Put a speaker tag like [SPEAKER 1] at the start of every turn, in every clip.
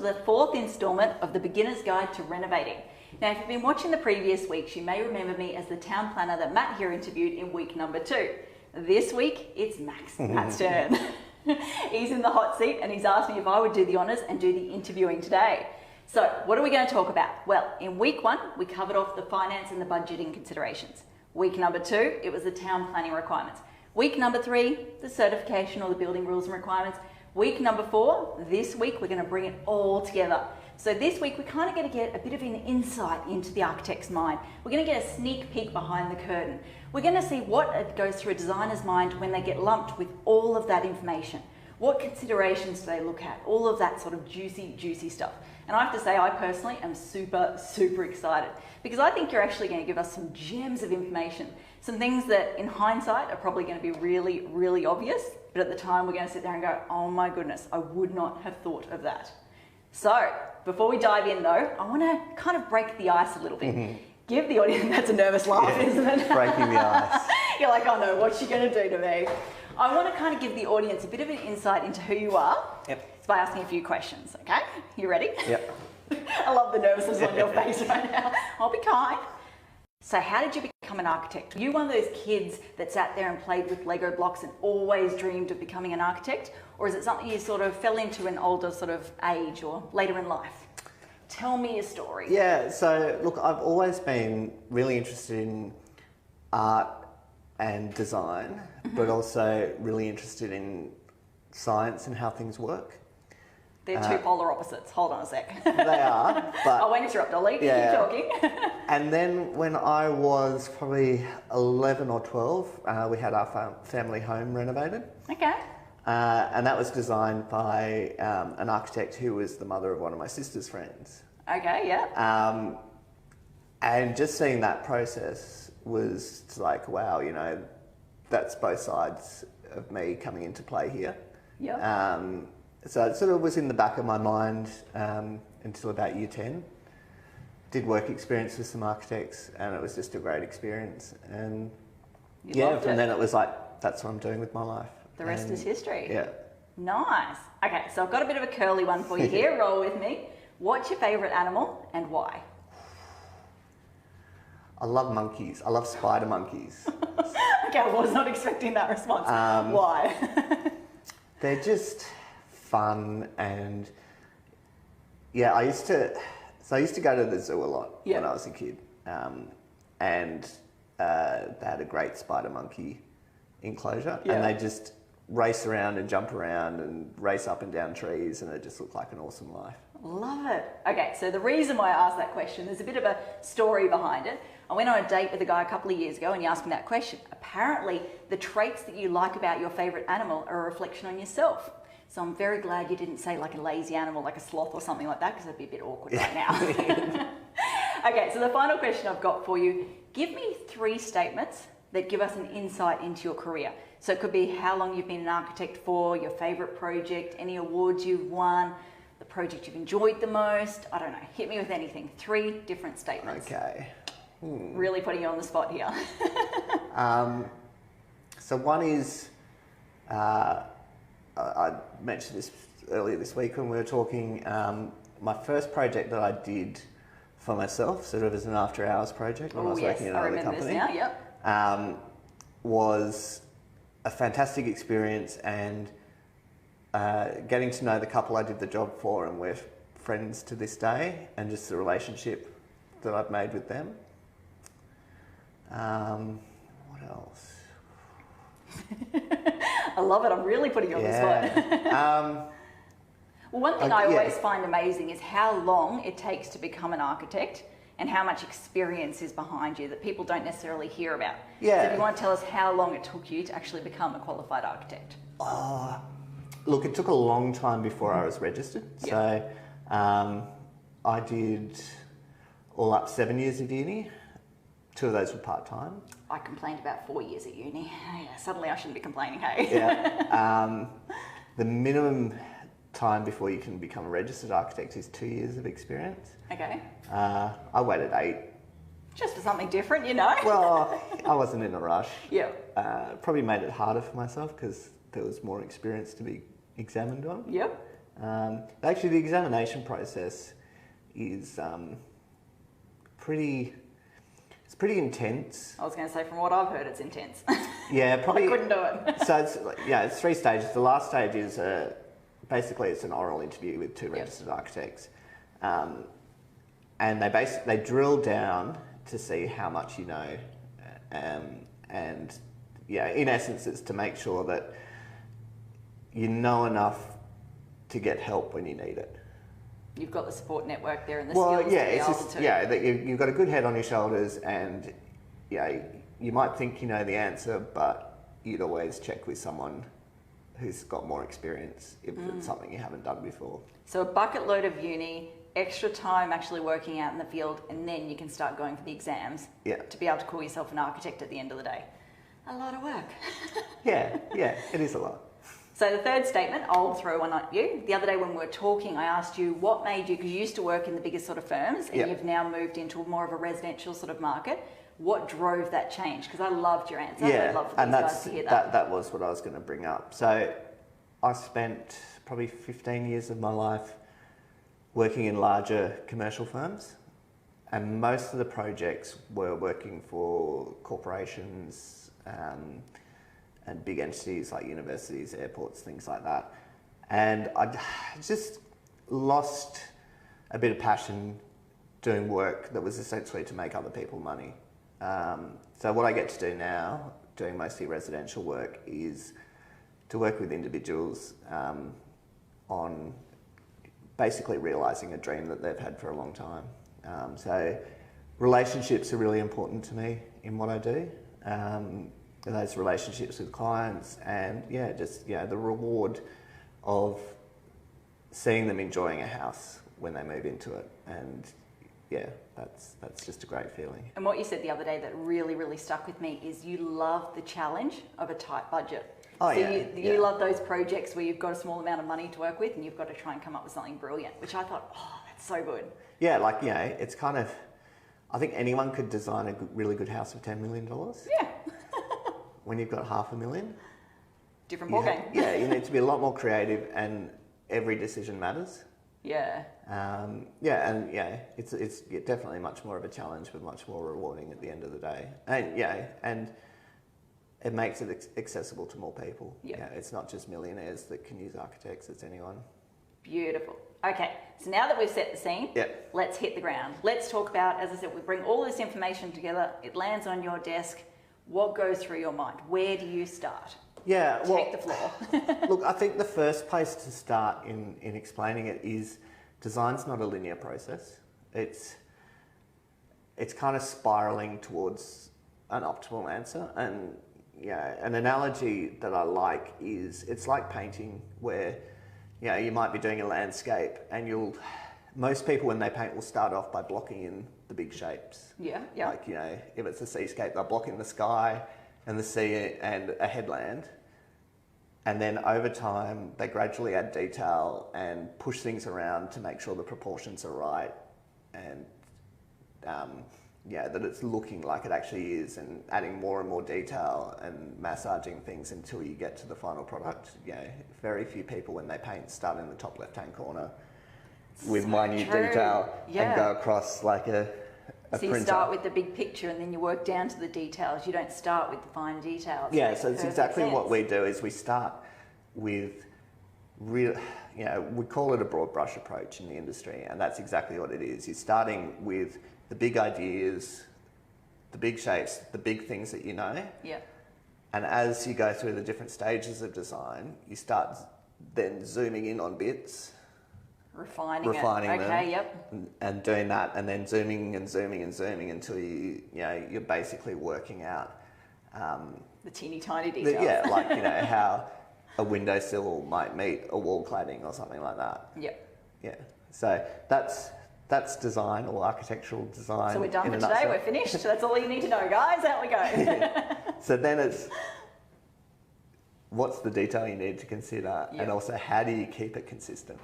[SPEAKER 1] the fourth instalment of the Beginner's Guide to Renovating. Now, if you've been watching the previous weeks, you may remember me as the town planner that Matt here interviewed in week number 2. This week, it's Matt's turn. He's in the hot seat and he's asked me if I would do the honours and do the interviewing today. So, what are we going to talk about? Well, in week 1, we covered off the finance and the budgeting considerations. Week number 2, it was the town planning requirements. Week number 3, the certification or the building rules and requirements. Week number 4, this week we're going to bring it all together. So this week we're kind of going to get a bit of an insight into the architect's mind. We're going to get a sneak peek behind the curtain. We're going to see what goes through a designer's mind when they get lumped with all of that information. What considerations do they look at? All of that sort of juicy stuff. And I have to say, I personally am super excited because I think you're actually going to give us some gems of information. Some things that in hindsight are probably going to be really obvious, but at the time we're going to sit there and go, oh my goodness, I would not have thought of that. So before we dive in though, I want to kind of break the ice a little bit. Give the audience, that's a nervous laugh, isn't it?
[SPEAKER 2] Breaking the ice.
[SPEAKER 1] You're like, oh no, what's she going to do to me? I want to kind of give the audience a bit of an insight into who you are.
[SPEAKER 2] Yep.
[SPEAKER 1] It's by asking a few questions, okay? You ready?
[SPEAKER 2] Yep.
[SPEAKER 1] I love the nervousness on your face right now. I'll be kind. So how did you become an architect? Were you one of those kids that sat there and played with Lego blocks and always dreamed of becoming an architect? Or is it something you sort of fell into an older sort of age or later in life? Tell me your story.
[SPEAKER 2] Yeah, so look, I've always been really interested in art and design, but also really interested in science and how things work.
[SPEAKER 1] They're two polar opposites. Hold on a sec.
[SPEAKER 2] They are, but...
[SPEAKER 1] I won't interrupt, I'll leave you keep talking.
[SPEAKER 2] And then when I was probably 11 or 12, we had our family home renovated.
[SPEAKER 1] Okay.
[SPEAKER 2] And that was designed by an architect who was the mother of one of my sister's friends.
[SPEAKER 1] Okay, yeah.
[SPEAKER 2] And just seeing that process was like, wow, you know, that's both sides of me coming into play here.
[SPEAKER 1] Yeah.
[SPEAKER 2] So it sort of was in the back of my mind until about year 10. Did work experience with some architects and it was just a great experience. And from then it was like, that's what I'm doing with my life.
[SPEAKER 1] The rest is history.
[SPEAKER 2] Yeah.
[SPEAKER 1] Nice. Okay, so I've got a bit of a curly one for you here. Roll with me. What's your favourite animal and why?
[SPEAKER 2] I love monkeys. I love spider monkeys.
[SPEAKER 1] Okay, I was not expecting that response. Why?
[SPEAKER 2] They're just fun and I used to go to the zoo a lot when I was a kid, and they had a great spider monkey enclosure and they just race around and jump around and race up and down trees and it just looked like an awesome life.
[SPEAKER 1] Love it. Okay, so the reason why I asked that question, there's a bit of a story behind it. I went on a date with a guy a couple of years ago and he asked me that question. Apparently, the traits that you like about your favourite animal are a reflection on yourself. So I'm very glad you didn't say like a lazy animal, like a sloth or something like that, because that'd be a bit awkward right now. Okay, so the final question I've got for you, give me 3 statements that give us an insight into your career. So it could be how long you've been an architect for, your favourite project, any awards you've won, the project you've enjoyed the most, I don't know, hit me with anything. 3 different statements.
[SPEAKER 2] Okay.
[SPEAKER 1] Really putting you on the spot here.
[SPEAKER 2] So one is, I mentioned this earlier this week when we were talking, my first project that I did for myself, sort of as an after hours project when I was working in another company.
[SPEAKER 1] This now, yep.
[SPEAKER 2] Was a fantastic experience and getting to know the couple I did the job for, and we're friends to this day, and just the relationship that I've made with them. What else?
[SPEAKER 1] I love it. I'm really putting you on the spot. Well, one thing I always find amazing is how long it takes to become an architect and how much experience is behind you that people don't necessarily hear about.
[SPEAKER 2] Yeah.
[SPEAKER 1] So if you want to tell us how long it took you to actually become a qualified architect?
[SPEAKER 2] Look, it took a long time before I was registered. Yep. So I did all up 7 years of uni. 2 of those were part-time.
[SPEAKER 1] I complained about 4 years at uni. Yeah, suddenly I shouldn't be complaining, hey?
[SPEAKER 2] Yeah. The minimum time before you can become a registered architect is 2 years of experience.
[SPEAKER 1] Okay.
[SPEAKER 2] I waited 8.
[SPEAKER 1] Just for something different, you know?
[SPEAKER 2] Well, I wasn't in a rush.
[SPEAKER 1] Yeah.
[SPEAKER 2] Probably made it harder for myself because there was more experience to be examined on.
[SPEAKER 1] Yep.
[SPEAKER 2] Actually, the examination process is pretty intense.
[SPEAKER 1] I was going to say, from what I've heard, it's intense.
[SPEAKER 2] Yeah, probably.
[SPEAKER 1] I couldn't do it.
[SPEAKER 2] So it's 3 stages. The last stage is basically it's an oral interview with 2 registered architects, and they drill down to see how much you know, and in essence, it's to make sure that you know enough to get help when you need it.
[SPEAKER 1] You've got the support network there and the skills to be able to...
[SPEAKER 2] that you've got a good head on your shoulders, and you might think you know the answer, but you'd always check with someone who's got more experience if it's something you haven't done before. So
[SPEAKER 1] a bucket load of uni, extra time actually working out in the field, and then you can start going for the exams to be able to call yourself an architect at the end of the day. A lot of work.
[SPEAKER 2] yeah, it is a lot.
[SPEAKER 1] So the third statement, I'll throw one at you. The other day when we were talking, I asked you what made you, because you used to work in the biggest sort of firms, and you've now moved into more of a residential sort of market. What drove that change? Because I loved your answer. I'd love for these guys to hear that.
[SPEAKER 2] That was what I was going to bring up. So I spent probably 15 years of my life working in larger commercial firms, and most of the projects were working for corporations, and big entities like universities, airports, things like that. And I just lost a bit of passion doing work that was essentially to make other people money. So what I get to do now, doing mostly residential work, is to work with individuals on basically realising a dream that they've had for a long time. So relationships are really important to me in what I do. Those relationships with clients, and the reward of seeing them enjoying a house when they move into it, and that's just a great feeling.
[SPEAKER 1] And what you said the other day that really, really stuck with me is you love the challenge of a tight budget. You love those projects where you've got a small amount of money to work with and you've got to try and come up with something brilliant, which I thought, oh, that's so good.
[SPEAKER 2] Yeah, it's kind of, I think anyone could design a really good house of $10 million.
[SPEAKER 1] Yeah.
[SPEAKER 2] When you've got $500,000.
[SPEAKER 1] Different ballgame.
[SPEAKER 2] You need to be a lot more creative, and every decision matters.
[SPEAKER 1] Yeah.
[SPEAKER 2] It's definitely much more of a challenge, but much more rewarding at the end of the day. And it makes it accessible to more people. Yeah. It's not just millionaires that can use architects, it's anyone.
[SPEAKER 1] Beautiful. Okay, so now that we've set the scene, let's hit the ground. Let's talk about, as I said, we bring all this information together, it lands on your desk. What goes through your mind? Where do you start?
[SPEAKER 2] Yeah, well,
[SPEAKER 1] take the floor.
[SPEAKER 2] Look, I think the first place to start in explaining it is design's not a linear process. It's kind of spiraling towards an optimal answer. And an analogy that I like is it's like painting, where you might be doing a landscape, and most people when they paint will start off by blocking in the big shapes.
[SPEAKER 1] Yeah.
[SPEAKER 2] Like, if it's a seascape, they'll block in the sky and the sea and a headland. And then over time, they gradually add detail and push things around to make sure the proportions are right, and that it's looking like it actually is, and adding more and more detail and massaging things until you get to the final product. Very few people when they paint start in the top left-hand corner with minute detail and go across like a
[SPEAKER 1] so you start with the big picture and then you work down to the details. You don't start with the fine details.
[SPEAKER 2] Yeah, so it's exactly what we do. Is we start with we call it a broad brush approach in the industry, and that's exactly what it is. You're starting with the big ideas, the big shapes, the big things that you know. Yeah. And as you go through the different stages of design, you start then zooming in on bits. Refining them,
[SPEAKER 1] okay, yep.
[SPEAKER 2] And doing that, and then zooming and zooming and zooming until you're basically working out
[SPEAKER 1] the teeny tiny details.
[SPEAKER 2] How a windowsill might meet a wall cladding or something like that.
[SPEAKER 1] Yep.
[SPEAKER 2] Yeah. So that's design, or architectural design.
[SPEAKER 1] So we're done for today. We're finished. That's all you need to know, guys. Out we go.
[SPEAKER 2] So then it's what's the detail you need to consider, and also how do you keep it consistent.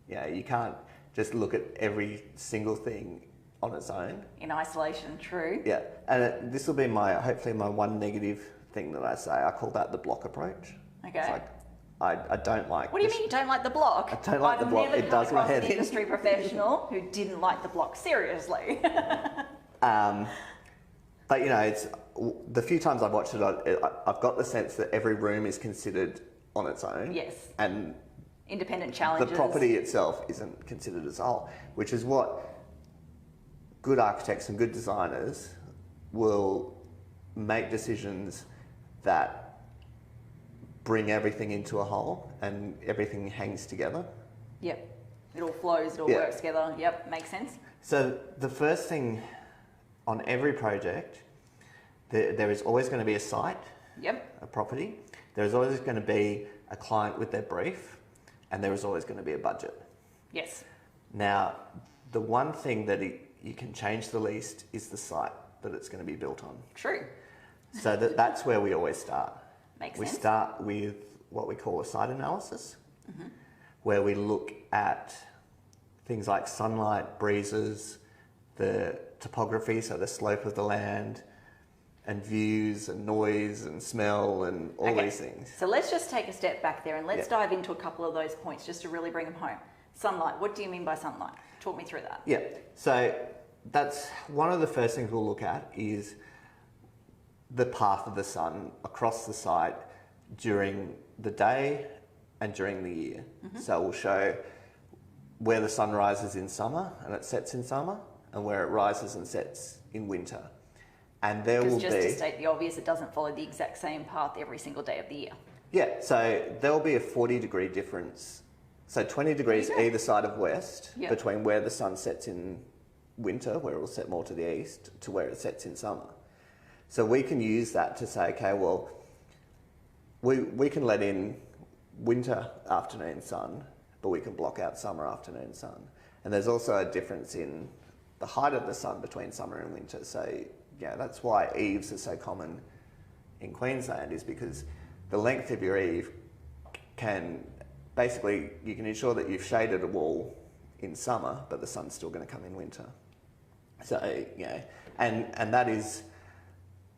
[SPEAKER 2] You can't just look at every single thing on its own.
[SPEAKER 1] In isolation, true.
[SPEAKER 2] Yeah, and this will be hopefully my one negative thing that I say. I call that the block approach.
[SPEAKER 1] Okay.
[SPEAKER 2] It's like, I don't like.
[SPEAKER 1] What do you mean you don't like the block?
[SPEAKER 2] I don't like the block.
[SPEAKER 1] I've never
[SPEAKER 2] It
[SPEAKER 1] come
[SPEAKER 2] does my
[SPEAKER 1] across
[SPEAKER 2] head
[SPEAKER 1] an
[SPEAKER 2] in.
[SPEAKER 1] industry professional who didn't like the block. Seriously.
[SPEAKER 2] But you know, it's the few times I've watched it, I've got the sense that every room is considered on its own.
[SPEAKER 1] Yes.
[SPEAKER 2] And
[SPEAKER 1] Independent challenges.
[SPEAKER 2] the property itself isn't considered as a whole, which is what good architects and good designers will make decisions that bring everything into a whole and everything hangs together.
[SPEAKER 1] Yep. It all flows, it all works together. Yep, makes sense.
[SPEAKER 2] So the first thing on every project, there is always going to be a site, a property. There is always going to be a client with their brief, and there is always going to be a budget.
[SPEAKER 1] Yes.
[SPEAKER 2] Now, the one thing that you can change the least is the site that it's going to be built on.
[SPEAKER 1] True.
[SPEAKER 2] So that's where we always start.
[SPEAKER 1] Makes
[SPEAKER 2] We
[SPEAKER 1] sense.
[SPEAKER 2] start with what we call a site analysis, where we look at things like sunlight, breezes, the topography, so the slope of the land, and views and noise and smell and all these things.
[SPEAKER 1] So let's just take a step back there and let's dive into a couple of those points just to really bring them home. Sunlight, what do you mean by sunlight? Talk me through that.
[SPEAKER 2] Yeah, so that's one of the first things we'll look at is the path of the sun across the site during the day and during the year. So we'll show where the sun rises in summer and it sets in summer, and where it rises and sets in winter. And there will be...
[SPEAKER 1] Just to state the obvious, it doesn't follow the exact same path every single day of the year.
[SPEAKER 2] Yeah, so there will be a 40-degree difference. So 20 degrees either side of west between where the sun sets in winter, where it will set more to the east, to where it sets in summer. So we can use that to say, okay, well, we can let in winter afternoon sun, but we can block out summer afternoon sun. And there's also a difference in the height of the sun between summer and winter. So yeah, that's why eaves are so common in Queensland, is because the length of your eave can basically, you can ensure that you've shaded a wall in summer, but the sun's still going to come in winter. So yeah, and that is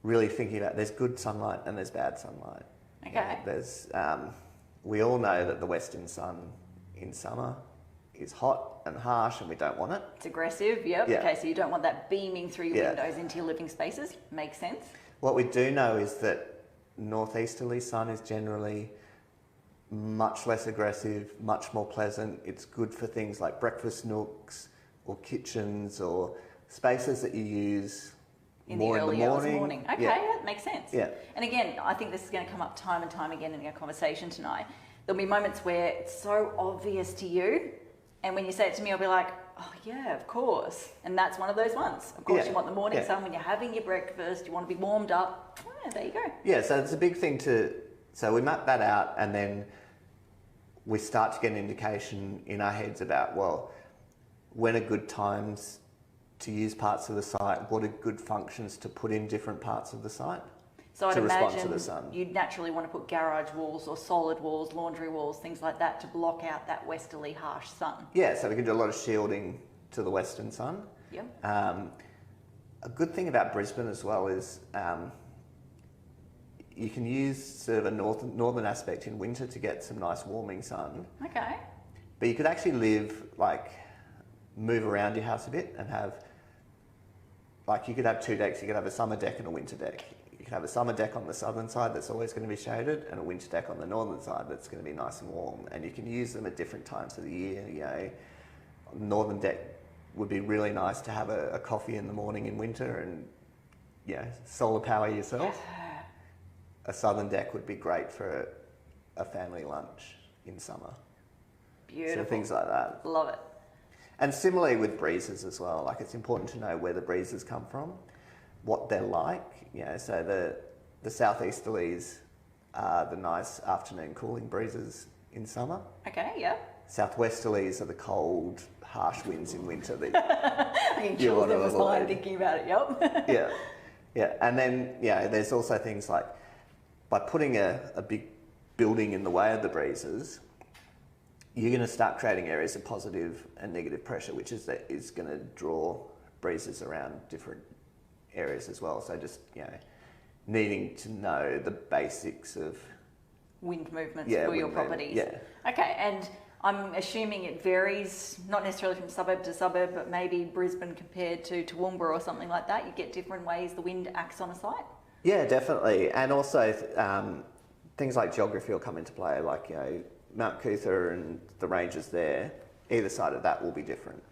[SPEAKER 2] really thinking about, there's good sunlight and there's bad sunlight.
[SPEAKER 1] Okay.
[SPEAKER 2] Yeah, there's we all know that the western sun in summer is hot and harsh and we don't want it.
[SPEAKER 1] It's aggressive, yep.
[SPEAKER 2] Yeah.
[SPEAKER 1] Okay, so you don't want that beaming through your windows into your living spaces. Makes sense.
[SPEAKER 2] What we do know is that northeasterly sun is generally much less aggressive, much more pleasant. It's good for things like breakfast nooks or kitchens or spaces that you use more in the
[SPEAKER 1] early hours of the
[SPEAKER 2] morning.
[SPEAKER 1] morning. Okay, that makes sense.
[SPEAKER 2] Yeah.
[SPEAKER 1] And again, I think this is going to come up time and time again in our conversation tonight. There'll be moments where it's so obvious to you, and when you say it to me, I'll be like, oh yeah, of course. And that's one of those ones. Of course, you want the morning sun when you're having your breakfast, you want to be warmed up. Oh, there you go. Yeah,
[SPEAKER 2] so it's a big thing so we map that out, and then we start to get an indication in our heads about, well, when are good times to use parts of the site, what are good functions to put in different parts of the site.
[SPEAKER 1] So I'd
[SPEAKER 2] to respond
[SPEAKER 1] imagine
[SPEAKER 2] to the sun.
[SPEAKER 1] You'd naturally want to put garage walls or solid walls, laundry walls, things like that to block out that westerly harsh sun.
[SPEAKER 2] Yeah, so we can do a lot of shielding to the western sun.
[SPEAKER 1] Yep.
[SPEAKER 2] A good thing about Brisbane as well is you can use sort of a northern aspect in winter to get some nice warming sun.
[SPEAKER 1] Okay.
[SPEAKER 2] But you could actually move around your house a bit and have, you could have two decks. You could have a summer deck and a winter deck. You could have a summer deck on the southern side that's always going to be shaded, and a winter deck on the northern side that's going to be nice and warm. And you can use them at different times of the year. You know, northern deck would be really nice to have a coffee in the morning in winter and solar power yourself. A southern deck would be great for a family lunch in summer.
[SPEAKER 1] Beautiful.
[SPEAKER 2] So things like that.
[SPEAKER 1] Love it.
[SPEAKER 2] And similarly with breezes as well. Like, it's important to know where the breezes come from, what they're like. So the southeasterlies are the nice afternoon cooling breezes in summer.
[SPEAKER 1] Okay, yeah.
[SPEAKER 2] Southwesterlies are the cold, harsh winds in winter that
[SPEAKER 1] I can chill in my spine thinking about it, yep.
[SPEAKER 2] Yeah. And then, there's also things like, by putting a big building in the way of the breezes, you're going to start creating areas of positive and negative pressure, which is going to draw breezes around different areas as well. So just, needing to know the basics of
[SPEAKER 1] wind movements
[SPEAKER 2] Yeah,
[SPEAKER 1] for your
[SPEAKER 2] wind movement,
[SPEAKER 1] properties.
[SPEAKER 2] yeah.
[SPEAKER 1] Okay, and I'm assuming it varies, not necessarily from suburb to suburb, but maybe Brisbane compared to Toowoomba or something like that. You get different ways the wind acts on a site.
[SPEAKER 2] Yeah, definitely. And also things like geography will come into play, like, you know, Mount Cootha and the ranges there, either side of that will be different.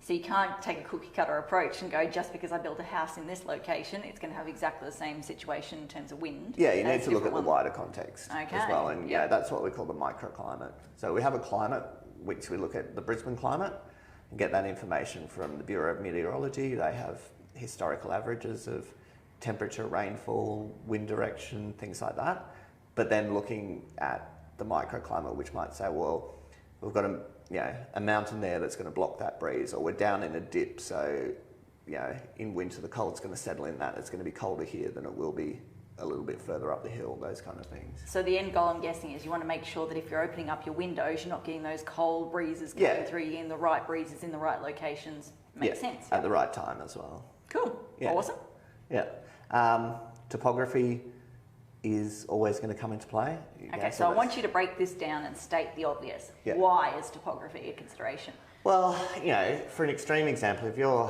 [SPEAKER 1] So you can't take a cookie cutter approach and go, just because I built a house in this location, it's going to have exactly the same situation in terms of wind.
[SPEAKER 2] Yeah, you need to look at the wider context as well. And
[SPEAKER 1] yep.
[SPEAKER 2] yeah, that's what we call the microclimate. So we have a climate, which we look at the Brisbane climate and get that information from the Bureau of Meteorology. They have historical averages of temperature, rainfall, wind direction, things like that. But then looking at the microclimate, which might say, well, we've got a mountain there that's going to block that breeze, or we're down in a dip, so in winter the cold's going to settle in that. It's going to be colder here than it will be a little bit further up the hill, those kind of things.
[SPEAKER 1] So the end goal, I'm guessing, is you want to make sure that if you're opening up your windows, you're not getting those cold breezes coming through, you're getting the right breezes in the right locations. Makes sense.
[SPEAKER 2] At the right time as well.
[SPEAKER 1] Cool. Yeah. Awesome.
[SPEAKER 2] Yeah. Topography is always going to come into play.
[SPEAKER 1] Okay, so I want you to break this down and state the obvious.
[SPEAKER 2] Yeah.
[SPEAKER 1] Why is topography a consideration?
[SPEAKER 2] Well, for an extreme example, if you're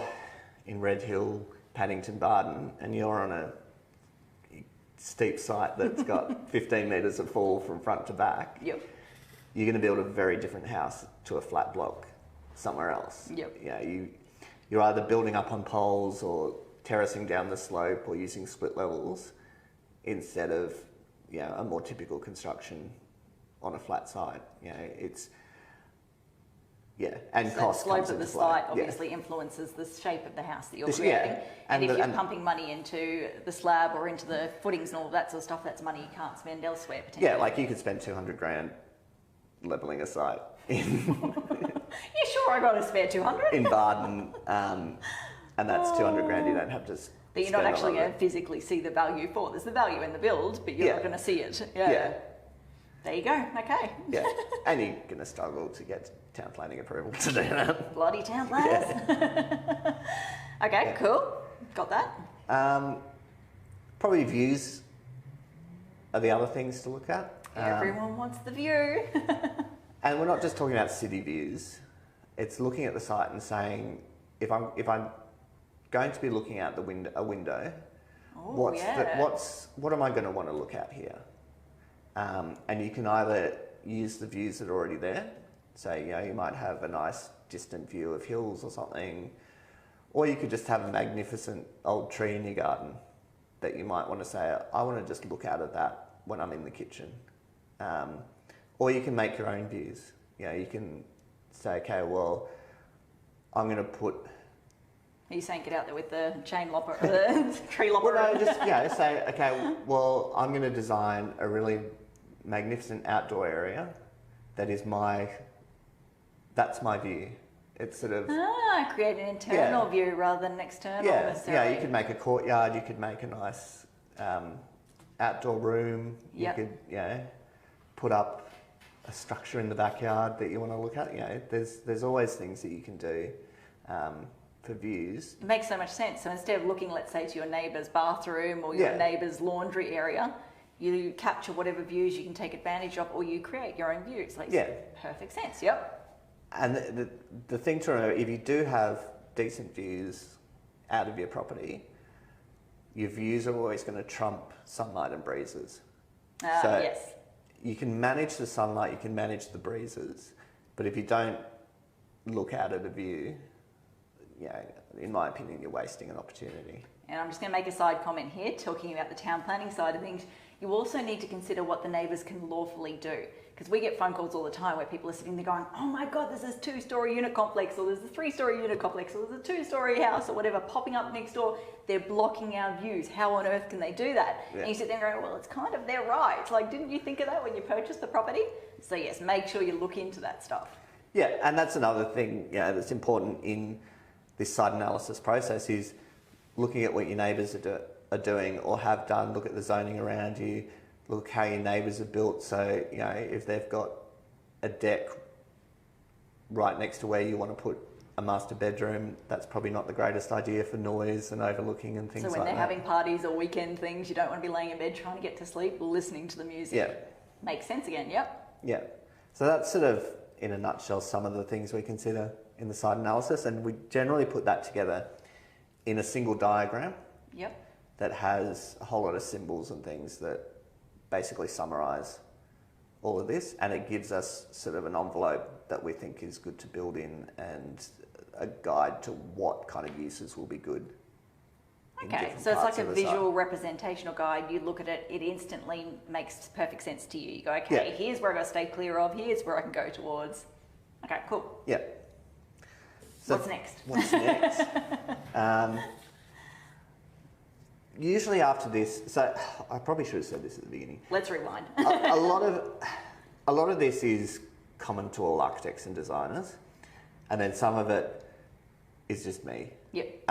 [SPEAKER 2] in Red Hill, Paddington, Barden, and you're on a steep site that's got 15 metres of fall from front to back,
[SPEAKER 1] yep,
[SPEAKER 2] you're going to build a very different house to a flat block somewhere else.
[SPEAKER 1] Yep.
[SPEAKER 2] You're either building up on poles or terracing down the slope or using split levels instead of a more typical construction on a flat site. And
[SPEAKER 1] so
[SPEAKER 2] cost
[SPEAKER 1] the slope
[SPEAKER 2] comes
[SPEAKER 1] of the
[SPEAKER 2] into
[SPEAKER 1] site
[SPEAKER 2] play.
[SPEAKER 1] obviously influences the shape of the house that you're creating. And if you're pumping money into the slab or into the footings and all that sort of stuff, that's money you can't spend elsewhere potentially.
[SPEAKER 2] Yeah, like you could spend 200 grand levelling a site in
[SPEAKER 1] yeah, sure, I got a spare 200
[SPEAKER 2] in Barden, and that's 200 grand you don't have to.
[SPEAKER 1] But you're not actually going to physically see the value for. There's the value in the build, but you're not going to see it. Yeah. There you go. Okay.
[SPEAKER 2] Yeah, and you're going to struggle to get town planning approval to do that.
[SPEAKER 1] Bloody town planners. Yeah. Okay, cool. Got that.
[SPEAKER 2] Probably views are the other things to look at.
[SPEAKER 1] Everyone wants the view.
[SPEAKER 2] And we're not just talking about city views. It's looking at the site and saying, if I'm going to be looking out a window, what am I going to want to look at here? And you can either use the views that are already there. So, you might have a nice distant view of hills or something, or you could just have a magnificent old tree in your garden that you might want to say, I want to just look out at that when I'm in the kitchen. Or you can make your own views. You can say, okay, well, I'm going to put...
[SPEAKER 1] Are you saying get out there with the chain lopper, the tree lopper?
[SPEAKER 2] Well, no, just say, okay, well, I'm going to design a really magnificent outdoor area that is that's my view. It's sort of...
[SPEAKER 1] create an internal view rather than an external necessarily.
[SPEAKER 2] Yeah, you could make a courtyard, you could make a nice outdoor room, you could, put up a structure in the backyard that you want to look at. There's always things that you can do for views.
[SPEAKER 1] It makes so much sense. So instead of looking, let's say, to your neighbour's bathroom or your neighbour's laundry area, you capture whatever views you can take advantage of, or you create your own views. Perfect sense. Yep.
[SPEAKER 2] And the thing to remember, if you do have decent views out of your property, your views are always going to trump sunlight and breezes.
[SPEAKER 1] Yes.
[SPEAKER 2] You can manage the sunlight, you can manage the breezes, but if you don't look out at a view, in my opinion, you're wasting an opportunity.
[SPEAKER 1] And I'm just going to make a side comment here, talking about the town planning side of things. You also need to consider what the neighbours can lawfully do. Because we get phone calls all the time where people are sitting there going, oh my God, there's this 2-story unit complex, or there's a 3-story unit complex, or there's a 2-story house, or whatever, popping up next door. They're blocking our views. How on earth can they do that? Yeah. And you sit there and go, well, it's kind of their right. Like, didn't you think of that when you purchased the property? So yes, make sure you look into that stuff.
[SPEAKER 2] Yeah, and that's another thing that's important in this site analysis process is looking at what your neighbours are doing or have done, look at the zoning around you, look how your neighbours are built. So, if they've got a deck right next to where you want to put a master bedroom, that's probably not the greatest idea for noise and overlooking and things like that.
[SPEAKER 1] So when they're having parties or weekend things, you don't want to be laying in bed trying to get to sleep, listening to the music.
[SPEAKER 2] Yeah.
[SPEAKER 1] Makes sense again, yep.
[SPEAKER 2] Yeah. So that's sort of, in a nutshell, some of the things we consider in the site analysis, and we generally put that together in a single diagram.
[SPEAKER 1] Yep.
[SPEAKER 2] That has a whole lot of symbols and things that basically summarise all of this, and it gives us sort of an envelope that we think is good to build in and a guide to what kind of uses will be good.
[SPEAKER 1] Okay, so it's like a visual representational guide. You look at it, it instantly makes perfect sense to you. You go, okay, here's where I've got to stay clear of, here's where I can go towards. Okay, cool.
[SPEAKER 2] Yeah. So
[SPEAKER 1] what's next?
[SPEAKER 2] What's next? Usually after this, so I probably should have said this at the beginning.
[SPEAKER 1] Let's rewind.
[SPEAKER 2] a lot of this is common to all architects and designers, and then some of it is just me.
[SPEAKER 1] Yep.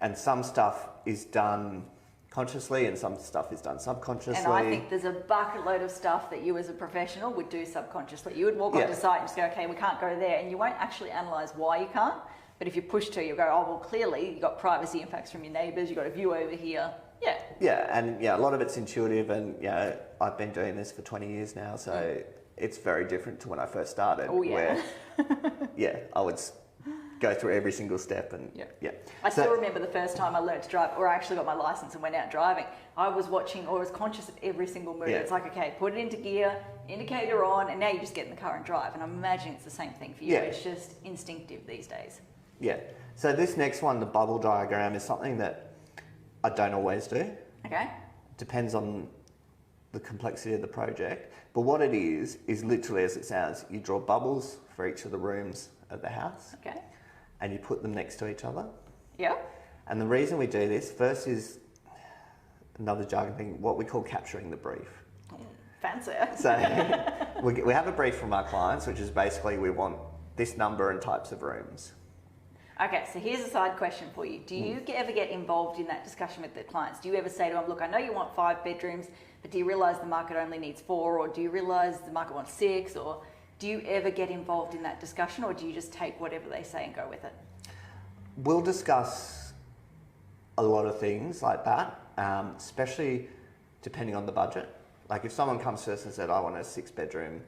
[SPEAKER 2] And some stuff is done consciously and some stuff is done subconsciously.
[SPEAKER 1] And I think there's a bucket load of stuff that you as a professional would do subconsciously. You would walk onto site and just go, okay, we can't go there, and you won't actually analyse why you can't. But if you push to, you'll go, oh, well, clearly you've got privacy impacts from your neighbours, you've got a view over here. Yeah. Yeah,
[SPEAKER 2] and a lot of it's intuitive, and I've been doing this for 20 years now, so it's very different to when I first started.
[SPEAKER 1] Oh, yeah.
[SPEAKER 2] Where, I would go through every single step and
[SPEAKER 1] I still remember the first time I learned to drive, or I actually got my license and went out driving. I was watching, or was conscious of every single move. It's like, okay, put it into gear, indicator on, and now you just get in the car and drive. And I'm imagining it's the same thing for you. It's just instinctive these days.
[SPEAKER 2] Yeah. So this next one, the bubble diagram, is something that I don't always do.
[SPEAKER 1] Okay.
[SPEAKER 2] Depends on the complexity of the project. But what it is literally as it sounds. You draw bubbles for each of the rooms of the house.
[SPEAKER 1] Okay.
[SPEAKER 2] And you put them next to each other.
[SPEAKER 1] Yeah.
[SPEAKER 2] And the reason we do this, first is another jargon thing, what we call capturing the brief.
[SPEAKER 1] Fancy.
[SPEAKER 2] So we have a brief from our clients, which is basically we want this number and types of rooms.
[SPEAKER 1] Okay, so here's a side question for you. Do you ever get involved in that discussion with the clients? Do you ever say to them, look, I know you want 5 bedrooms, but do you realise the market only needs 4, or do you realise the market wants 6, or do you ever get involved in that discussion, or do you just take whatever they say and go with it?
[SPEAKER 2] We'll discuss a lot of things like that, especially depending on the budget. Like if someone comes to us and said, I want a 6-bedroom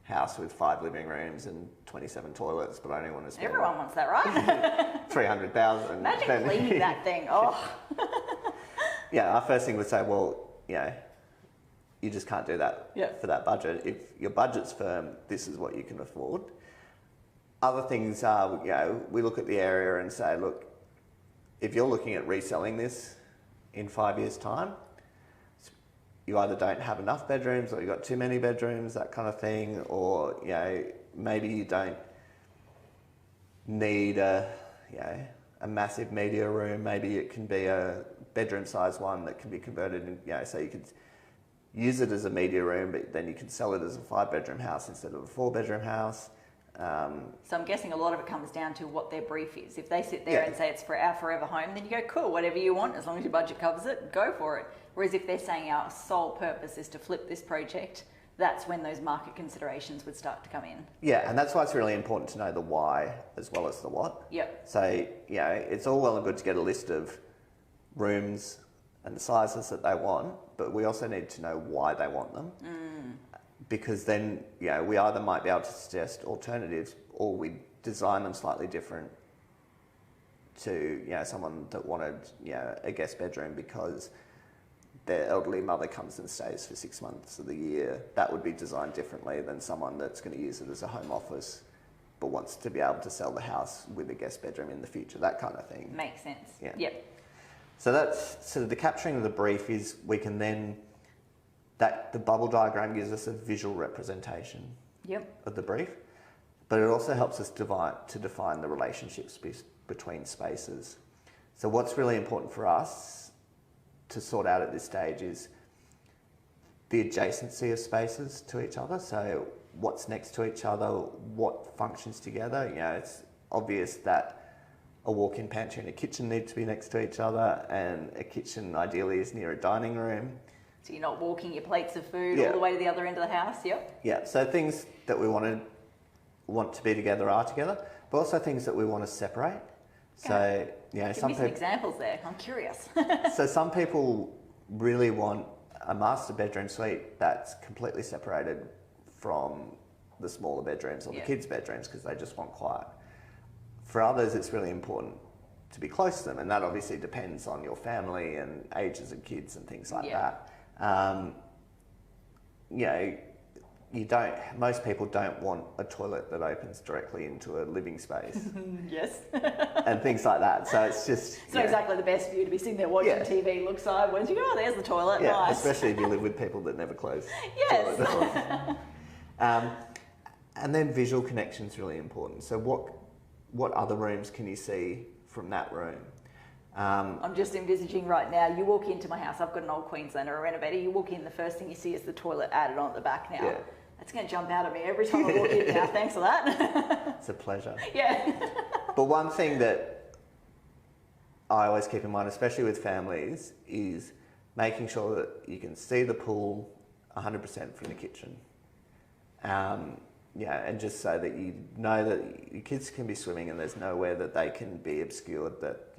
[SPEAKER 2] house with 5 living rooms and 27 toilets, but I only want to spend...
[SPEAKER 1] Everyone wants that, right?
[SPEAKER 2] 300,000.
[SPEAKER 1] Imagine cleaning that thing. Oh.
[SPEAKER 2] Yeah, our first thing would say, well, you just can't do that for that budget. If your budget's firm, this is what you can afford. Other things are, we look at the area and say, look, if you're looking at reselling this in 5 years' time, you either don't have enough bedrooms, or you've got too many bedrooms, that kind of thing, or maybe you don't need a massive media room. Maybe it can be a bedroom size one that can be converted, and so you could use it as a media room, but then you can sell it as a 5-bedroom house instead of a 4-bedroom house.
[SPEAKER 1] So I'm guessing a lot of it comes down to what their brief is. If they sit there and say it's for our forever home, then you go, cool, whatever you want, as long as your budget covers it, go for it. Whereas if they're saying our sole purpose is to flip this project, that's when those market considerations would start to come in.
[SPEAKER 2] Yeah, and that's why it's really important to know the why as well as the what.
[SPEAKER 1] Yep. So,
[SPEAKER 2] it's all well and good to get a list of rooms and the sizes that they want, but we also need to know why they want them. Because then, we either might be able to suggest alternatives, or we design them slightly different to, someone that wanted, a guest bedroom because their elderly mother comes and stays for 6 months of the year. That would be designed differently than someone that's going to use it as a home office but wants to be able to sell the house with a guest bedroom in the future, that kind of thing.
[SPEAKER 1] Makes sense.
[SPEAKER 2] Yeah.
[SPEAKER 1] Yep.
[SPEAKER 2] So that's sort of the capturing of the brief is we can then, the bubble diagram gives us a visual representation of the brief, but it also helps us to define the relationships between spaces. So what's really important for us to sort out at this stage is the adjacency of spaces to each other. So what's next to each other, what functions together. It's obvious that a walk-in pantry and a kitchen need to be next to each other, and a kitchen ideally is near a dining room.
[SPEAKER 1] So you're not walking your plates of food all the way to the other end of the house,
[SPEAKER 2] Yeah, so things that we want to want to be together are together, but also things that we want to separate.
[SPEAKER 1] Okay.
[SPEAKER 2] So, you know,
[SPEAKER 1] Give me some examples there. I'm curious.
[SPEAKER 2] So some people really want a master bedroom suite that's completely separated from the smaller bedrooms or the kids' bedrooms because they just want quiet. For others, it's really important to be close to them, and that obviously depends on your family and ages of kids and things like that. You know, most people don't want a toilet that opens directly into a living space.
[SPEAKER 1] Yes.
[SPEAKER 2] And things like that. So it's just...
[SPEAKER 1] It's not exactly the best view to be sitting there watching TV, look sideways, you go, oh, there's the toilet, nice.
[SPEAKER 2] Especially if you live with people that never close
[SPEAKER 1] yes.
[SPEAKER 2] toilet doors. And then visual connection is really important. So what other rooms can you see from that room?
[SPEAKER 1] I'm just envisaging right now, you walk into my house, I've got an old Queenslander, a renovator, you walk in, the first thing you see is the toilet added on at the back now.
[SPEAKER 2] Yeah.
[SPEAKER 1] That's going to jump out at me every time I walk in now, thanks for that.
[SPEAKER 2] It's a pleasure.
[SPEAKER 1] Yeah.
[SPEAKER 2] But one thing that I always keep in mind, especially with families, is making sure that you can see the pool 100% from the kitchen. And just so that you know that your kids can be swimming and there's nowhere that they can be obscured that,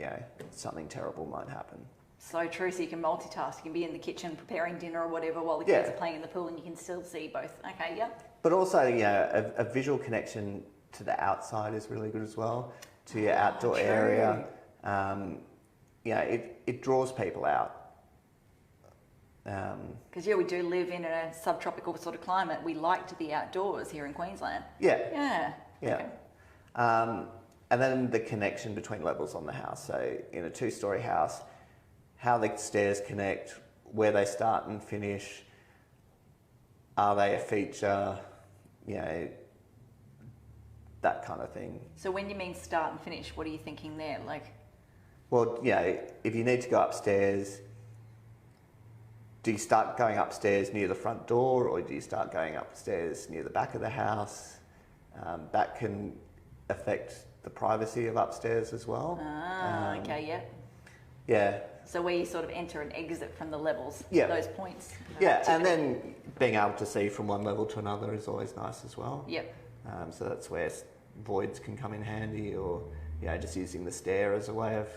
[SPEAKER 2] something terrible might happen.
[SPEAKER 1] So true, so you can multitask. You can be in the kitchen preparing dinner or whatever while the kids are playing in the pool and you can still see both. Okay, yep.
[SPEAKER 2] But also, a visual connection to the outside is really good as well, to your outdoor area. It draws people out.
[SPEAKER 1] Because we do live in a subtropical sort of climate. We like to be outdoors here in Queensland.
[SPEAKER 2] Yeah.
[SPEAKER 1] Okay.
[SPEAKER 2] And then the connection between levels on the house. So in a 2-story house, how the stairs connect, where they start and finish, are they a feature, that kind of thing.
[SPEAKER 1] So when you mean start and finish, what are you thinking there?
[SPEAKER 2] Well, if you need to go upstairs, do you start going upstairs near the front door or do you start going upstairs near the back of the house? That can affect the privacy of upstairs as well.
[SPEAKER 1] Okay, yeah.
[SPEAKER 2] Yeah.
[SPEAKER 1] So where you sort of enter and exit from the levels, those points.
[SPEAKER 2] And then being able to see from one level to another is always nice as well.
[SPEAKER 1] Yep.
[SPEAKER 2] So that's where voids can come in handy, or just using the stair as a way of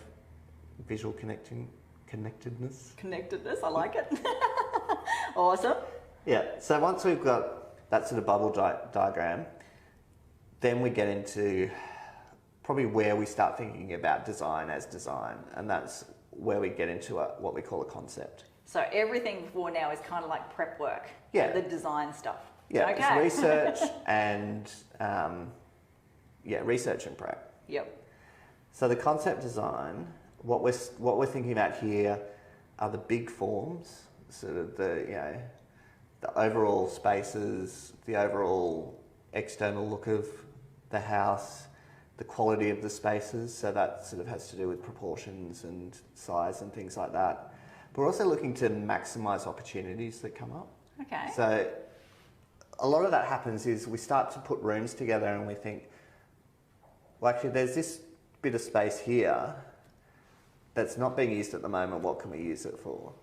[SPEAKER 2] visual connectedness.
[SPEAKER 1] Connectedness, I like it. Awesome.
[SPEAKER 2] Yeah, so once we've got that sort of bubble diagram, then we get into probably where we start thinking about design as design, and that's where we get into what we call a concept.
[SPEAKER 1] So everything before now is kind of like prep work, the design stuff.
[SPEAKER 2] Yeah,
[SPEAKER 1] okay.
[SPEAKER 2] It's research and research and prep.
[SPEAKER 1] Yep.
[SPEAKER 2] So the concept design, what we're thinking about here are the big forms, sort of the overall spaces, the overall external look of the house, the quality of the spaces, so that sort of has to do with proportions and size and things like that. But we're also looking to maximise opportunities that come up.
[SPEAKER 1] Okay.
[SPEAKER 2] So a lot of that happens is we start to put rooms together and we think, well, actually there's this bit of space here that's not being used at the moment, what can we use it for?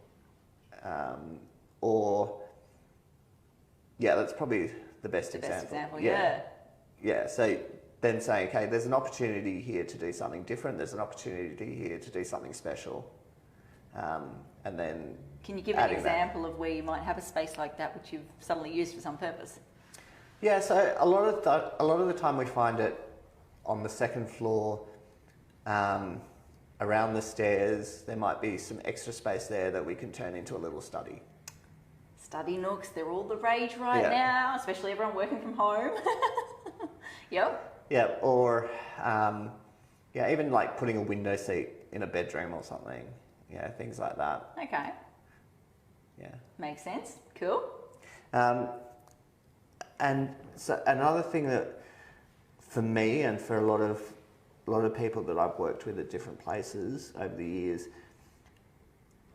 [SPEAKER 2] That's probably the best example. Yeah, so then saying, okay, there's an opportunity here to do something different, there's an opportunity here to do something special. And then
[SPEAKER 1] can you give an example of where you might have a space like that which you've suddenly used for some purpose?
[SPEAKER 2] Yeah, so a lot of the time we find it on the second floor, around the stairs. There might be some extra space there that we can turn into a little study.
[SPEAKER 1] Study nooks, they're all the rage right now, especially everyone working from home. Yep.
[SPEAKER 2] Yeah, or even like putting a window seat in a bedroom or something. Yeah, things like that.
[SPEAKER 1] Okay.
[SPEAKER 2] Yeah.
[SPEAKER 1] Makes sense. Cool.
[SPEAKER 2] And so another thing that for me and for a lot of people that I've worked with at different places over the years,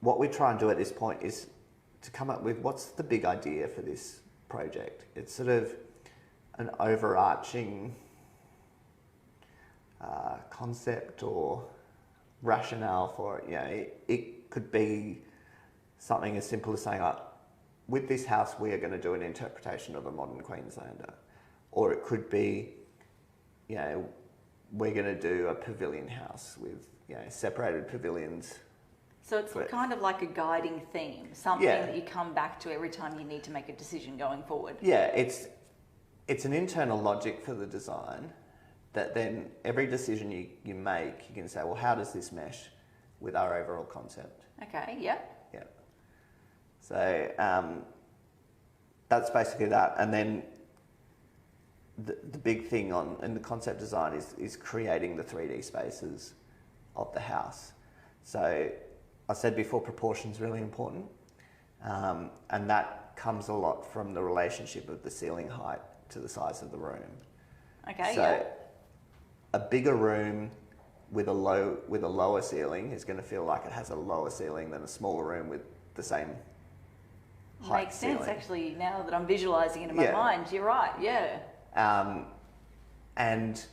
[SPEAKER 2] what we try and do at this point is to come up with what's the big idea for this project. It's sort of an overarching concept or rationale for it. It could be something as simple as saying, with this house we are going to do an interpretation of a modern Queenslander. Or it could be, you know, we're going to do a pavilion house with, you know, separated pavilions.
[SPEAKER 1] So it's kind of like a guiding theme, something that you come back to every time you need to make a decision going forward.
[SPEAKER 2] Yeah, it's an internal logic for the design that then every decision you make, you can say, well, how does this mesh with our overall concept?
[SPEAKER 1] Okay, yeah.
[SPEAKER 2] Yeah. So that's basically that. And then the big thing in the concept design is creating the 3D spaces of the house. So I said before, proportion is really important, and that comes a lot from the relationship of the ceiling height to the size of the room.
[SPEAKER 1] Okay.
[SPEAKER 2] So a bigger room with a lower ceiling is going to feel like it has a lower ceiling than a smaller room with the same height.
[SPEAKER 1] Makes sense, actually. Now that I'm visualising it in my mind, you're right. Yeah.
[SPEAKER 2] And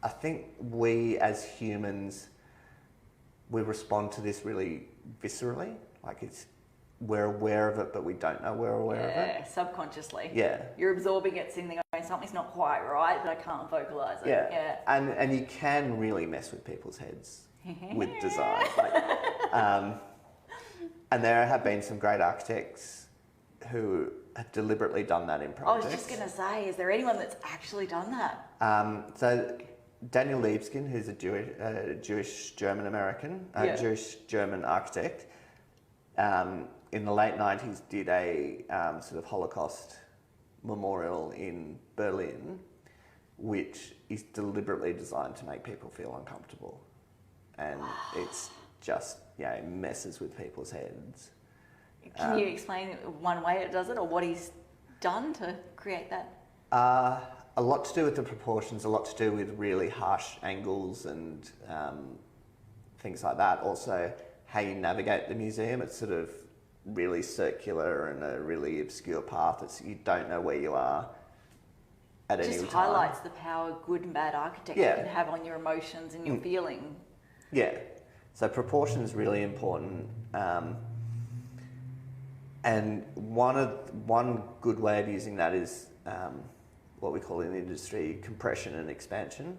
[SPEAKER 2] I think we as humans, we respond to this really viscerally. Like we're aware of it, but we don't know we're aware of it.
[SPEAKER 1] Yeah, subconsciously.
[SPEAKER 2] Yeah.
[SPEAKER 1] You're absorbing it, thinking, something's not quite right, but I can't vocalise it.
[SPEAKER 2] Yeah. And you can really mess with people's heads with design. And there have been some great architects who have deliberately done that in projects.
[SPEAKER 1] I was just going to say, is there anyone that's actually done that?
[SPEAKER 2] So Daniel Libeskind, who's a Jewish German-American, Jewish-German architect, in the late 90s did a sort of Holocaust memorial in Berlin, which is deliberately designed to make people feel uncomfortable. And it's just, messes with people's heads.
[SPEAKER 1] Can you explain one way it does it, or what he's done to create that?
[SPEAKER 2] A lot to do with the proportions, a lot to do with really harsh angles and things like that. Also, how you navigate the museum. It's sort of really circular and a really obscure path. You don't know where you are at any time. It just
[SPEAKER 1] highlights the power good and bad architecture can have on your emotions and your feeling.
[SPEAKER 2] Yeah. So proportion is really important. And one good way of using that is what we call in the industry compression and expansion.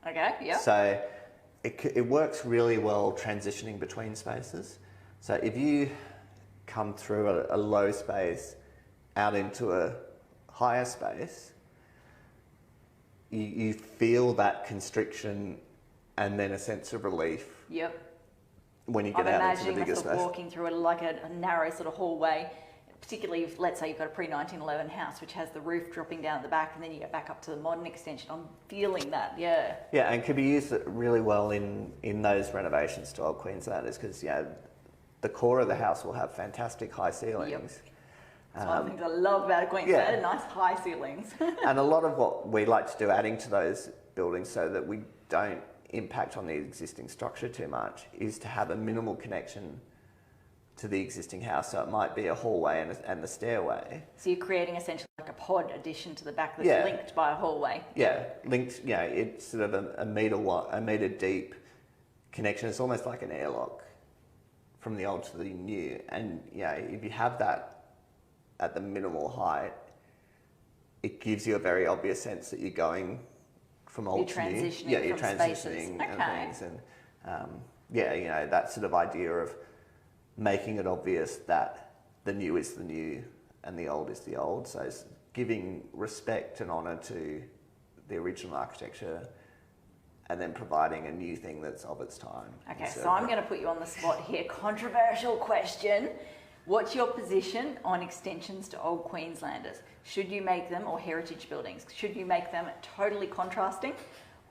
[SPEAKER 1] Okay, yeah.
[SPEAKER 2] So it works really well transitioning between spaces. So if you come through a low space out into a higher space, you feel that constriction and then a sense of relief.
[SPEAKER 1] Yep.
[SPEAKER 2] When you get out into the bigger space.
[SPEAKER 1] Walking through a narrow sort of hallway, particularly if, let's say, you've got a pre-1911 house which has the roof dropping down at the back, and then you get back up to the modern extension. I'm feeling that, yeah. Yeah,
[SPEAKER 2] and could be used really well in those renovations to Old Queenslanders, because the core of the house will have fantastic high ceilings.
[SPEAKER 1] Yep. That's one of the things I love about Queensland, nice high ceilings.
[SPEAKER 2] And a lot of what we like to do, adding to those buildings so that we don't impact on the existing structure too much, is to have a minimal connection to the existing house. So it might be a hallway and the stairway.
[SPEAKER 1] So you're creating essentially like a pod addition to the back that's linked by a hallway.
[SPEAKER 2] Yeah, linked. It's sort of a metre deep connection. It's almost like an airlock from the old to the new. And if you have that at the minimal height, it gives you a very obvious sense that you're going from old to new. You're transitioning and things, and that sort of idea of making it obvious that the new is the new and the old is the old. So it's giving respect and honour to the original architecture, and then providing a new thing that's of its time.
[SPEAKER 1] Okay, so I'm going to put you on the spot here. Controversial question. What's your position on extensions to Old Queenslanders? Should you make them, or heritage buildings, should you make them totally contrasting,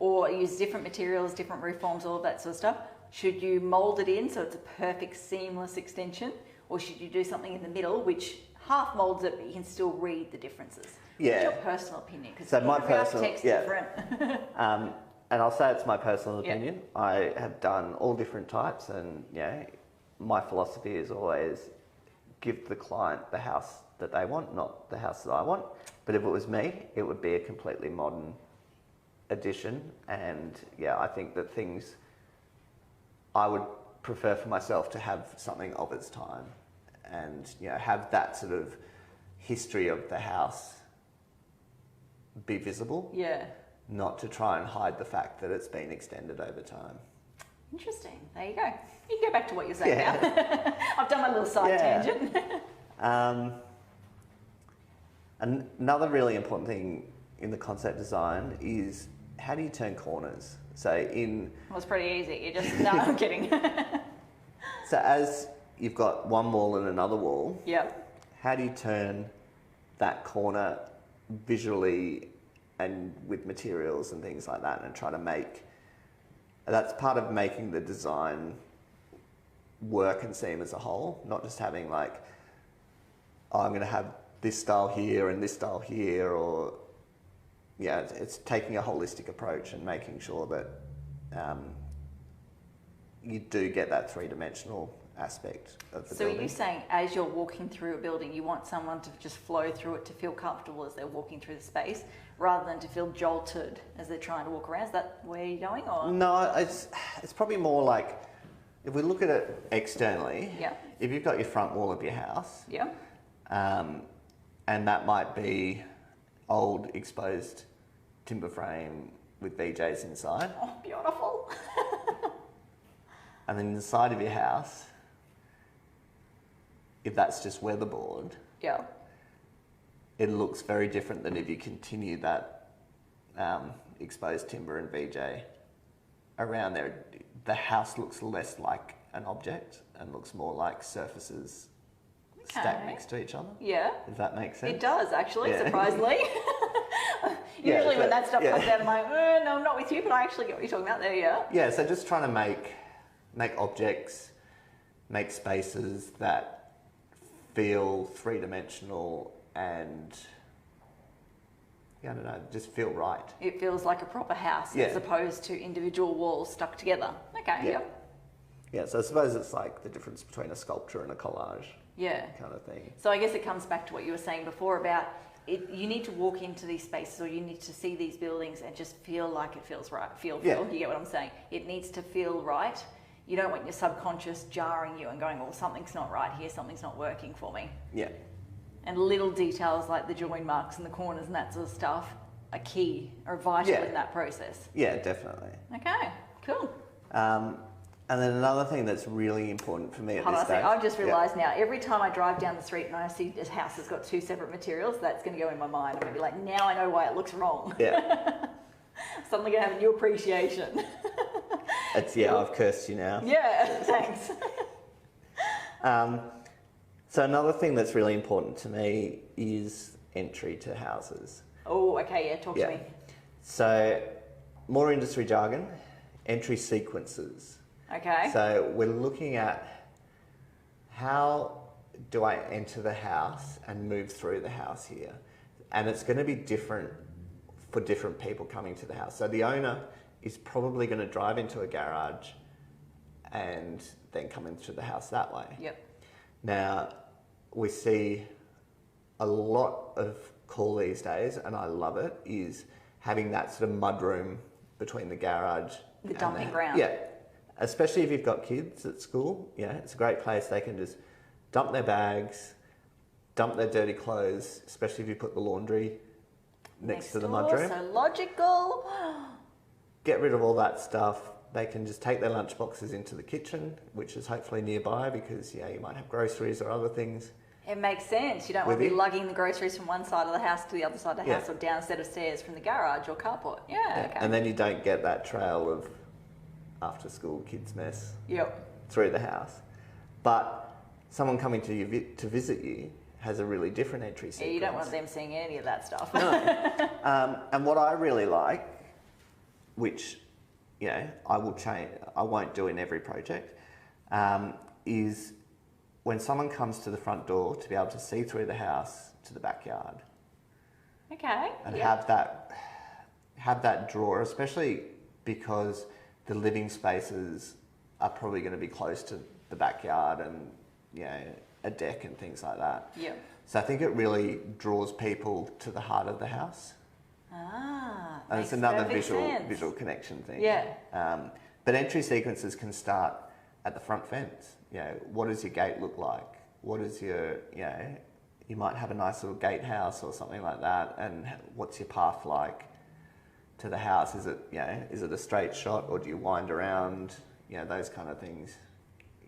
[SPEAKER 1] or use different materials, different roof forms, all of that sort of stuff? Should you mould it in so it's a perfect seamless extension, or should you do something in the middle which half moulds it but you can still read the differences?
[SPEAKER 2] Yeah.
[SPEAKER 1] What's your personal opinion? Because
[SPEAKER 2] so my personal,
[SPEAKER 1] different.
[SPEAKER 2] And I'll say it's my personal opinion. I have done all different types, and my philosophy is always give the client the house that they want, not the house that I want. But if it was me, it would be a completely modern addition. And I think that things I would prefer for myself to have something of its time, and have that sort of history of the house be visible.
[SPEAKER 1] Yeah.
[SPEAKER 2] not to try and hide the fact that it's been extended over time.
[SPEAKER 1] Interesting. There you go. You can go back to what you're saying now. I've done my little side tangent.
[SPEAKER 2] Another really important thing in the concept design is how do you turn corners? So
[SPEAKER 1] Well, it's pretty easy. You just, no, I'm kidding.
[SPEAKER 2] So as you've got one wall and another wall, how do you turn that corner visually and with materials and things like that, and try to make, that's part of making the design work and seem as a whole, not just having like, oh, I'm going to have this style here and this style here, or it's taking a holistic approach and making sure that you do get that three-dimensional aspect of the building.
[SPEAKER 1] So are you saying as you're walking through a building, you want someone to just flow through it, to feel comfortable as they're walking through the space, rather than to feel jolted as they're trying to walk around? Is that where you're going? Or?
[SPEAKER 2] No, it's probably more like, if we look at it externally, if you've got your front wall of your house, and that might be old exposed timber frame with VJs inside.
[SPEAKER 1] Oh, beautiful.
[SPEAKER 2] And then inside of your house, if that's just weatherboard, it looks very different than if you continue that exposed timber and VJ around there. The house looks less like an object and looks more like surfaces stacked next to each other.
[SPEAKER 1] Yeah.
[SPEAKER 2] If that makes sense.
[SPEAKER 1] It does, actually, surprisingly. Usually when that stuff comes out, I'm like, no, I'm not with you, but I actually get what you're talking about there,
[SPEAKER 2] Yeah, so just trying to make objects, make spaces that feel three-dimensional and, I don't know, just feel right.
[SPEAKER 1] It feels like a proper house as opposed to individual walls stuck together. Okay,
[SPEAKER 2] Yeah, so I suppose it's like the difference between a sculpture and a collage. Kind of thing.
[SPEAKER 1] So I guess it comes back to what you were saying before about you need to walk into these spaces, or you need to see these buildings and just feel like it feels right. Feel. You get what I'm saying? It needs to feel right. You don't want your subconscious jarring you and going, well, something's not right here, something's not working for me.
[SPEAKER 2] Yeah.
[SPEAKER 1] And little details like the join marks and the corners and that sort of stuff are key, are vital in that process.
[SPEAKER 2] Yeah, definitely.
[SPEAKER 1] Okay, cool.
[SPEAKER 2] And then another thing that's really important for me at this stage...
[SPEAKER 1] I've just realised now, every time I drive down the street and I see this house has got two separate materials, that's going to go in my mind. I'm going to be like, now I know why it looks wrong.
[SPEAKER 2] Yeah.
[SPEAKER 1] Suddenly going to have a new appreciation.
[SPEAKER 2] I've cursed you now.
[SPEAKER 1] Yeah, thanks.
[SPEAKER 2] So another thing that's really important to me is entry to houses.
[SPEAKER 1] Oh, okay, talk to me.
[SPEAKER 2] So, more industry jargon, entry sequences.
[SPEAKER 1] Okay.
[SPEAKER 2] So we're looking at how do I enter the house and move through the house here? And it's going to be different for different people coming to the house. So the owner is probably going to drive into a garage and then come into the house that way.
[SPEAKER 1] Yep.
[SPEAKER 2] Now, we see a lot of cool these days, and I love it, is having that sort of mudroom between the garage.
[SPEAKER 1] The dumping ground.
[SPEAKER 2] Yeah. Especially if you've got kids at school, it's a great place. They can just dump their bags, dump their dirty clothes, especially if you put the laundry next to the mudroom.
[SPEAKER 1] So logical.
[SPEAKER 2] Get rid of all that stuff. They can just take their lunch boxes into the kitchen, which is hopefully nearby because, you might have groceries or other things.
[SPEAKER 1] It makes sense. You don't want to be lugging the groceries from one side of the house to the other side of the house, or down a set of stairs from the garage or carport. Okay.
[SPEAKER 2] And then you don't get that trail of after school kids mess through the house. But someone coming to visit you has a really different entry sequence.
[SPEAKER 1] Yeah, you don't want them seeing any of that stuff.
[SPEAKER 2] No. And what I really like, which I will change, I won't do in every project, is when someone comes to the front door to be able to see through the house to the backyard.
[SPEAKER 1] Okay.
[SPEAKER 2] And have that drawer, especially because the living spaces are probably going to be close to the backyard and, a deck and things like that.
[SPEAKER 1] Yeah.
[SPEAKER 2] So I think it really draws people to the heart of the house. And it's another visual connection thing.
[SPEAKER 1] Yeah.
[SPEAKER 2] But entry sequences can start at the front fence. What does your gate look like? What is your, you might have a nice little gatehouse or something like that. And what's your path like? to the house? Is it, is it a straight shot, or do you wind around? Those kind of things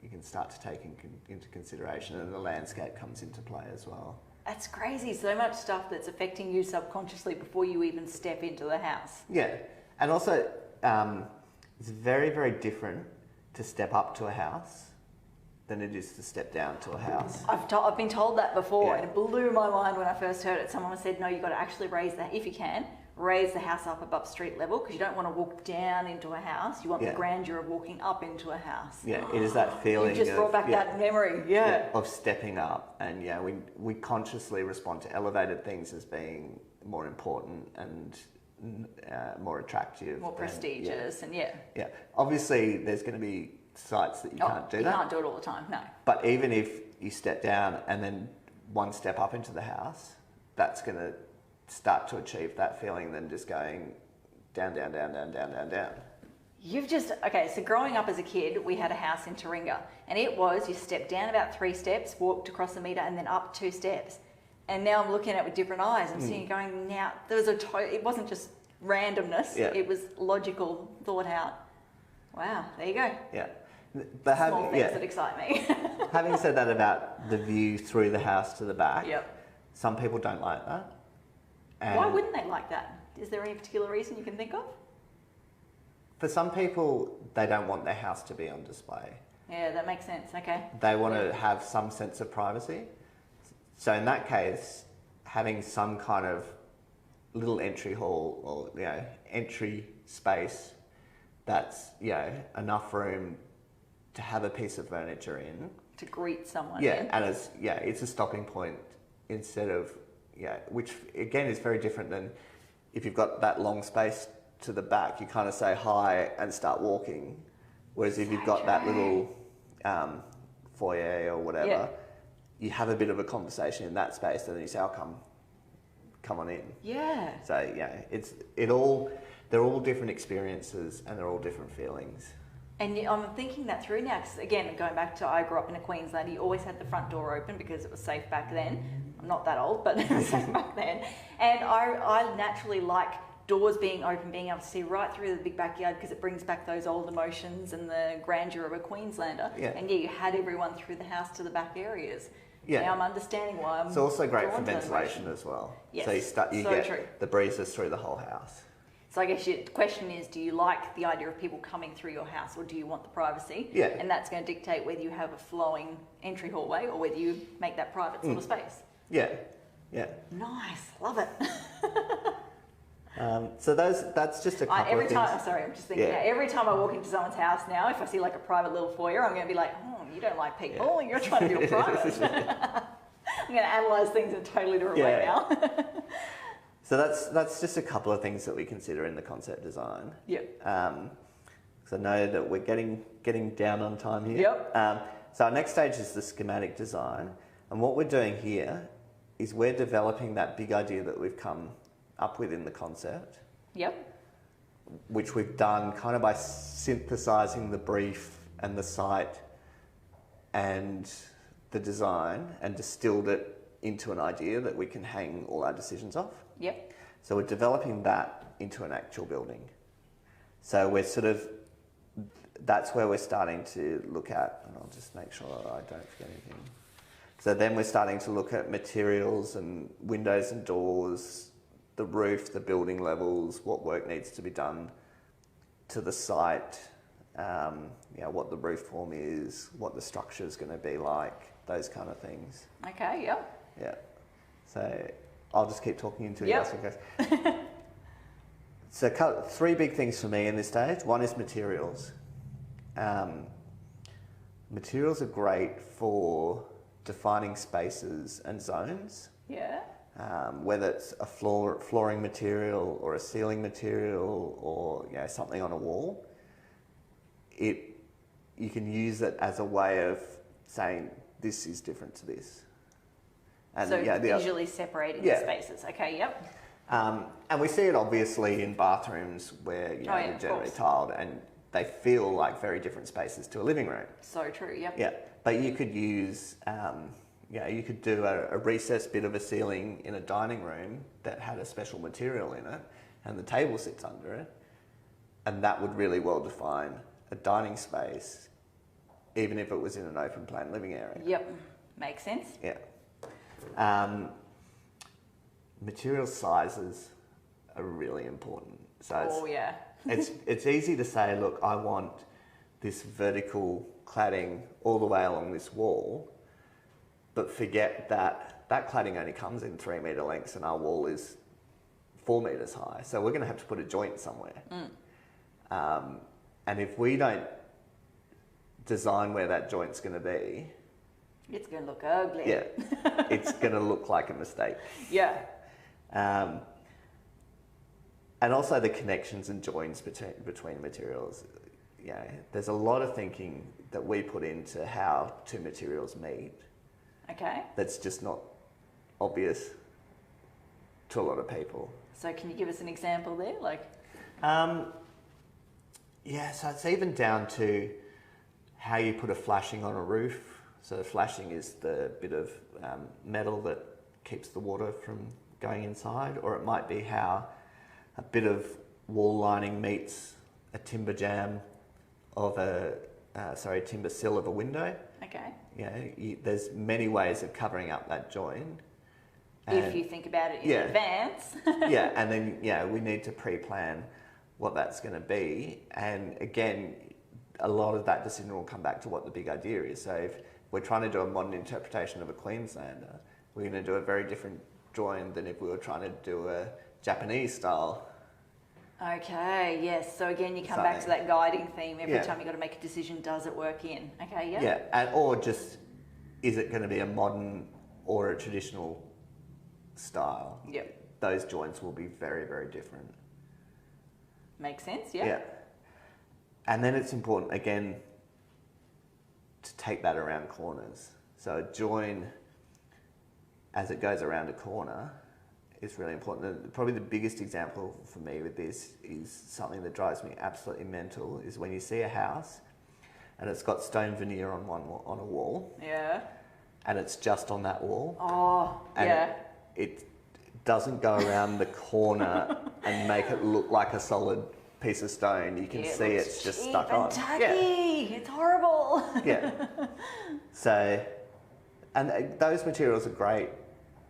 [SPEAKER 2] you can start to take into consideration, and the landscape comes into play as well.
[SPEAKER 1] That's crazy. So much stuff that's affecting you subconsciously before you even step into the house.
[SPEAKER 2] Yeah. And also, it's very, very different to step up to a house than it is to step down to a house.
[SPEAKER 1] I've been told that before, and it blew my mind when I first heard it. Someone said, no, you've got to actually raise that, if you can, raise the house up above street level, because you don't want to walk down into a house. You want the grandeur of walking up into a house.
[SPEAKER 2] Yeah, it is that feeling.
[SPEAKER 1] You just brought back that memory.
[SPEAKER 2] Of stepping up, and we consciously respond to elevated things as being more important and more attractive,
[SPEAKER 1] more prestigious, and
[SPEAKER 2] obviously there's going to be sites that you can't do that.
[SPEAKER 1] You can't do it all the time, no.
[SPEAKER 2] But even if you step down and then one step up into the house, that's going to start to achieve that feeling than just going down, down, down, down, down, down, down.
[SPEAKER 1] So growing up as a kid, we had a house in Taringa, and it was, you stepped down about 3 steps, walked across a metre, and then up 2 steps. And now I'm looking at it with different eyes. I'm seeing going, now, it wasn't just randomness, it was logical, thought out. Wow, there you go.
[SPEAKER 2] Yeah. But
[SPEAKER 1] small things that excite me.
[SPEAKER 2] Having said that about the view through the house to the back, some people don't like that. And
[SPEAKER 1] why wouldn't they like that? Is there any particular reason you can think of?
[SPEAKER 2] For some people, they don't want their house to be on display.
[SPEAKER 1] Yeah, that makes sense. Okay.
[SPEAKER 2] They want to have some sense of privacy. So in that case, having some kind of little entry hall or entry space that's enough room to have a piece of furniture in,
[SPEAKER 1] to greet someone.
[SPEAKER 2] And it's a stopping point instead of which again is very different than if you've got that long space to the back. You kind of say hi and start walking, whereas if you've got that little foyer or whatever, you have a bit of a conversation in that space, and then you say, "Oh, come on in."
[SPEAKER 1] Yeah.
[SPEAKER 2] So they're all different experiences, and they're all different feelings.
[SPEAKER 1] And I'm thinking that through now, because again, going back to, I grew up in a Queensland, you always had the front door open because it was safe back then. I'm not that old, but it was safe back then. And I naturally like doors being open, being able to see right through the big backyard, because it brings back those old emotions and the grandeur of a Queenslander.
[SPEAKER 2] Yeah.
[SPEAKER 1] And you had everyone through the house to the back areas.
[SPEAKER 2] Yeah.
[SPEAKER 1] Now I'm understanding why I'm
[SPEAKER 2] It's also great for
[SPEAKER 1] drawn to that
[SPEAKER 2] ventilation as well.
[SPEAKER 1] Yes,
[SPEAKER 2] So you
[SPEAKER 1] so
[SPEAKER 2] get
[SPEAKER 1] true.
[SPEAKER 2] the breezes through the whole house.
[SPEAKER 1] So I guess the question is, do you like the idea of people coming through your house, or do you want the privacy?
[SPEAKER 2] Yeah.
[SPEAKER 1] And that's going to dictate whether you have a flowing entry hallway or whether you make that private sort of space.
[SPEAKER 2] Yeah, yeah.
[SPEAKER 1] Nice, love it.
[SPEAKER 2] So that's just a couple
[SPEAKER 1] every
[SPEAKER 2] of things.
[SPEAKER 1] time, sorry, I'm just thinking, every time I walk into someone's house now, if I see like a private little foyer, I'm going to be like, you don't like people, you're trying to be private. I'm going to analyse things in a totally different way now.
[SPEAKER 2] So that's just a couple of things that we consider in the concept design.
[SPEAKER 1] Yep.
[SPEAKER 2] So I know that we're getting down on time here.
[SPEAKER 1] Yep.
[SPEAKER 2] So our next stage is the schematic design, and what we're doing here is we're developing that big idea that we've come up with in the concept.
[SPEAKER 1] Yep.
[SPEAKER 2] Which we've done kind of by synthesizing the brief and the site and the design and distilled it into an idea that we can hang all our decisions off.
[SPEAKER 1] Yep.
[SPEAKER 2] So we're developing that into an actual building. So we're that's where we're starting to look at, and I'll just make sure that I don't forget anything. So then we're starting to look at materials and windows and doors, the roof, the building levels, what work needs to be done to the site, what the roof form is, what the structure is going to be like, those kind of things.
[SPEAKER 1] Okay, yep.
[SPEAKER 2] Yeah. So I'll just keep talking into it.
[SPEAKER 1] Yep.
[SPEAKER 2] So 3 big things for me in this stage. One is materials. Materials are great for defining spaces and zones.
[SPEAKER 1] Yeah.
[SPEAKER 2] Whether it's a flooring material or a ceiling material or something on a wall, you can use it as a way of saying this is different to this. And
[SPEAKER 1] so visually separating the spaces. Okay, yep.
[SPEAKER 2] And we see it obviously in bathrooms where they're generally tiled and they feel like very different spaces to a living room.
[SPEAKER 1] So true, yep.
[SPEAKER 2] Yeah, but you could use, you could do a recessed bit of a ceiling in a dining room that had a special material in it, and the table sits under it, and that would really well define a dining space, even if it was in an open plan living area.
[SPEAKER 1] Yep, makes sense.
[SPEAKER 2] Yeah. Material sizes are really important. So it's easy to say, look, I want this vertical cladding all the way along this wall, but forget that that cladding only comes in 3 metre lengths and our wall is 4 metres high. So we're going to have to put a joint somewhere. And if we don't design where that joint's going to be,
[SPEAKER 1] it's going to look ugly.
[SPEAKER 2] Yeah, it's going to look like a mistake.
[SPEAKER 1] Yeah.
[SPEAKER 2] And also the connections and joins between materials. Yeah, there's a lot of thinking that we put into how two materials meet. Okay. That's just not obvious to a lot of people.
[SPEAKER 1] So can you give us an example there?
[SPEAKER 2] Yeah, so it's even down to how you put a flashing on a roof. So the flashing is the bit of metal that keeps the water from going inside, or it might be how a bit of wall lining meets a timber jam of timber sill of a window.
[SPEAKER 1] Okay.
[SPEAKER 2] Yeah, there's many ways of covering up that join.
[SPEAKER 1] If you think about it in advance.
[SPEAKER 2] Yeah, and then we need to pre-plan what that's going to be. And again, a lot of that decision will come back to what the big idea is. So if we're trying to do a modern interpretation of a Queenslander, we're going to do a very different join than if we were trying to do a Japanese style.
[SPEAKER 1] Okay, yes. So again, you come back to that guiding theme. Every time you've got to make a decision, does it work in? Okay, yeah.
[SPEAKER 2] Yeah, or just, is it going to be a modern or a traditional style?
[SPEAKER 1] Yep.
[SPEAKER 2] Those joints will be very, very different.
[SPEAKER 1] Makes sense, yeah.
[SPEAKER 2] Yeah. And then it's important, again, to take that around corners. So a join, as it goes around a corner, is really important. Probably the biggest example for me with this is something that drives me absolutely mental, is when you see a house and it's got stone veneer on a wall.
[SPEAKER 1] Yeah.
[SPEAKER 2] And it's just on that wall.
[SPEAKER 1] Oh, and
[SPEAKER 2] it doesn't go around the corner and make it look like a solid piece of stone. You can see it's just stuck on.
[SPEAKER 1] Tacky. Yeah. It's horrible.
[SPEAKER 2] Yeah. So, and those materials are great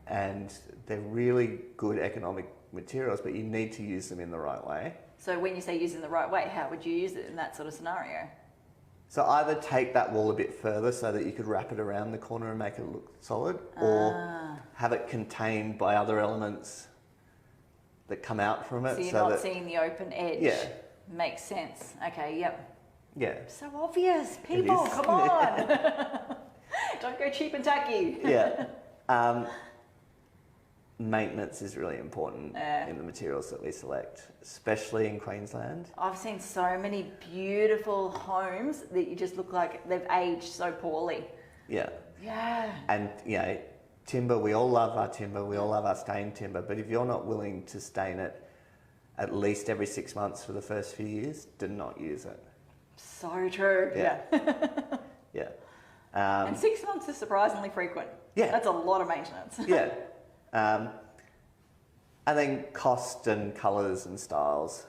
[SPEAKER 2] and they're really good economic materials, but you need to use them in the right way.
[SPEAKER 1] So when you say using the right way, how would you use it in that sort of scenario?
[SPEAKER 2] So either take that wall a bit further so that you could wrap it around the corner and make it look solid, or have it contained by other elements that come out from it.
[SPEAKER 1] So you're not seeing the open edge.
[SPEAKER 2] Yeah.
[SPEAKER 1] Makes sense. Okay, yep.
[SPEAKER 2] Yeah.
[SPEAKER 1] So obvious. People, come on. Don't go cheap and tacky.
[SPEAKER 2] Yeah. Maintenance is really important in the materials that we select, especially in Queensland.
[SPEAKER 1] I've seen so many beautiful homes that you just look like they've aged so poorly.
[SPEAKER 2] Yeah.
[SPEAKER 1] Yeah.
[SPEAKER 2] And, timber, we all love our timber, we all love our stained timber, but if you're not willing to stain it at least every 6 months for the first few years, do not use it.
[SPEAKER 1] So true. Yeah.
[SPEAKER 2] Yeah.
[SPEAKER 1] And 6 months is surprisingly frequent.
[SPEAKER 2] Yeah.
[SPEAKER 1] That's a lot of maintenance.
[SPEAKER 2] Yeah. And then cost and colours and styles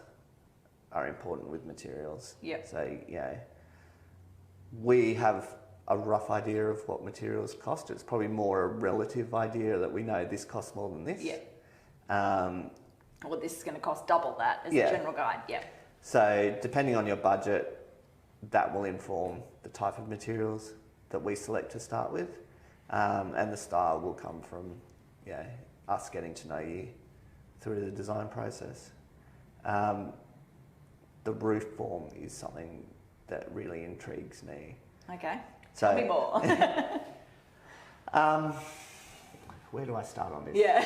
[SPEAKER 2] are important with materials.
[SPEAKER 1] Yeah.
[SPEAKER 2] So, we have a rough idea of what materials cost. It's probably more a relative idea that we know this costs more than this.
[SPEAKER 1] Yeah. Well, this is going to cost double that as a general guide. Yeah.
[SPEAKER 2] So depending on your budget, that will inform the type of materials that we select to start with. And the style will come from, us getting to know you through the design process. The roof form is something that really intrigues me.
[SPEAKER 1] Okay. Tell me more.
[SPEAKER 2] Where do I start on this?
[SPEAKER 1] Yeah.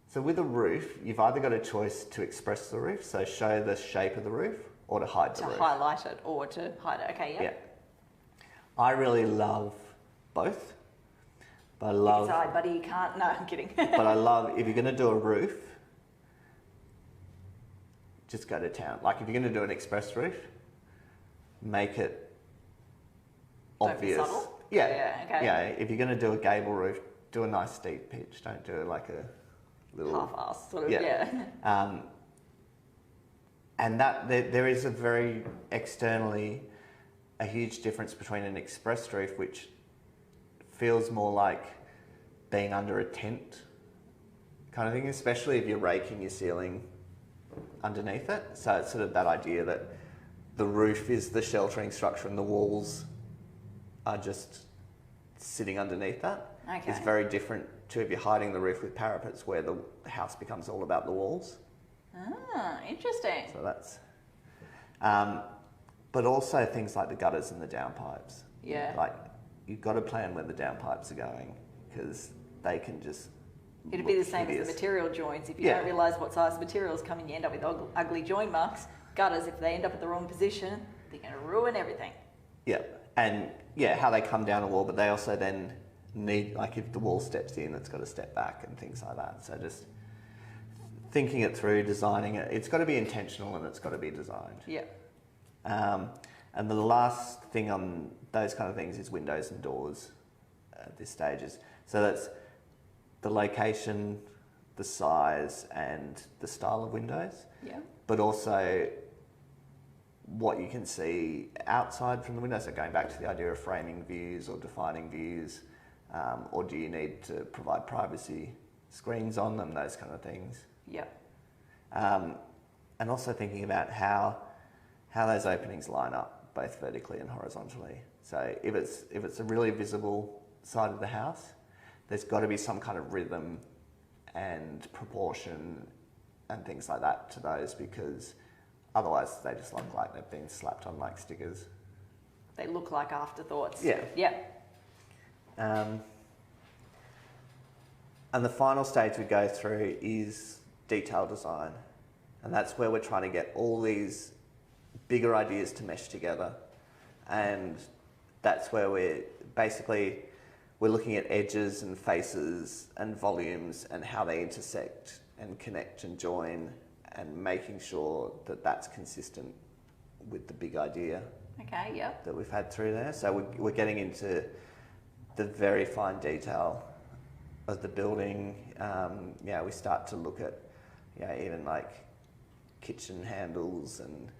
[SPEAKER 2] So with a roof, you've either got a choice to express the roof, so show the shape of the roof, or to hide the roof.
[SPEAKER 1] To highlight it or to hide it. Okay, yeah.
[SPEAKER 2] I really love both. But
[SPEAKER 1] You decide, buddy, you can't. No, I'm kidding.
[SPEAKER 2] But I love, if you're going to do a roof, just go to town. Like if you're going to do an express roof, make it obvious.
[SPEAKER 1] Don't be subtle?
[SPEAKER 2] Yeah.
[SPEAKER 1] Yeah, okay.
[SPEAKER 2] Yeah, if you're going to do a gable roof, do a nice steep pitch. Don't do it like a little
[SPEAKER 1] half-assed sort of, yeah.
[SPEAKER 2] And that there is a very externally a huge difference between an express roof, which feels more like being under a tent kind of thing, especially if you're raking your ceiling underneath it. So it's sort of that idea that the roof is the sheltering structure and the walls are just sitting underneath that.
[SPEAKER 1] Okay.
[SPEAKER 2] It's very different to if you're hiding the roof with parapets, where the house becomes all about the walls.
[SPEAKER 1] Ah, interesting.
[SPEAKER 2] So that's, but also things like the gutters and the downpipes.
[SPEAKER 1] Yeah.
[SPEAKER 2] Like, you've got to plan where the downpipes are going, because they can just
[SPEAKER 1] It'd be the same as the material joints. If you don't realise what size materials come in, you end up with ugly joint marks. Gutters, if they end up at the wrong position, they're going to ruin everything.
[SPEAKER 2] Yeah, and how they come down a wall, but they also then need, like, if the wall steps in, it's got to step back and things like that. So just thinking it through, designing it, it's got to be intentional and it's got to be designed.
[SPEAKER 1] Yeah.
[SPEAKER 2] And the last thing on those kind of things is windows and doors at this stage. So that's the location, the size and the style of windows.
[SPEAKER 1] Yeah.
[SPEAKER 2] But also what you can see outside from the window. So going back to the idea of framing views or defining views, or do you need to provide privacy screens on them, those kind of things.
[SPEAKER 1] Yeah.
[SPEAKER 2] And also thinking about how those openings line up, both vertically and horizontally. So if it's a really visible side of the house, there's got to be some kind of rhythm and proportion and things like that to those, because otherwise they just look like they've been slapped on like stickers.
[SPEAKER 1] They look like afterthoughts.
[SPEAKER 2] Yeah.
[SPEAKER 1] Yeah.
[SPEAKER 2] And the final stage we go through is detail design. And that's where we're trying to get all these bigger ideas to mesh together. And that's where we're looking at edges and faces and volumes and how they intersect and connect and join, and making sure that that's consistent with the big idea.
[SPEAKER 1] Okay, yeah.
[SPEAKER 2] That we've had through there. So we're getting into the very fine detail of the building. We start to look at even like kitchen handles and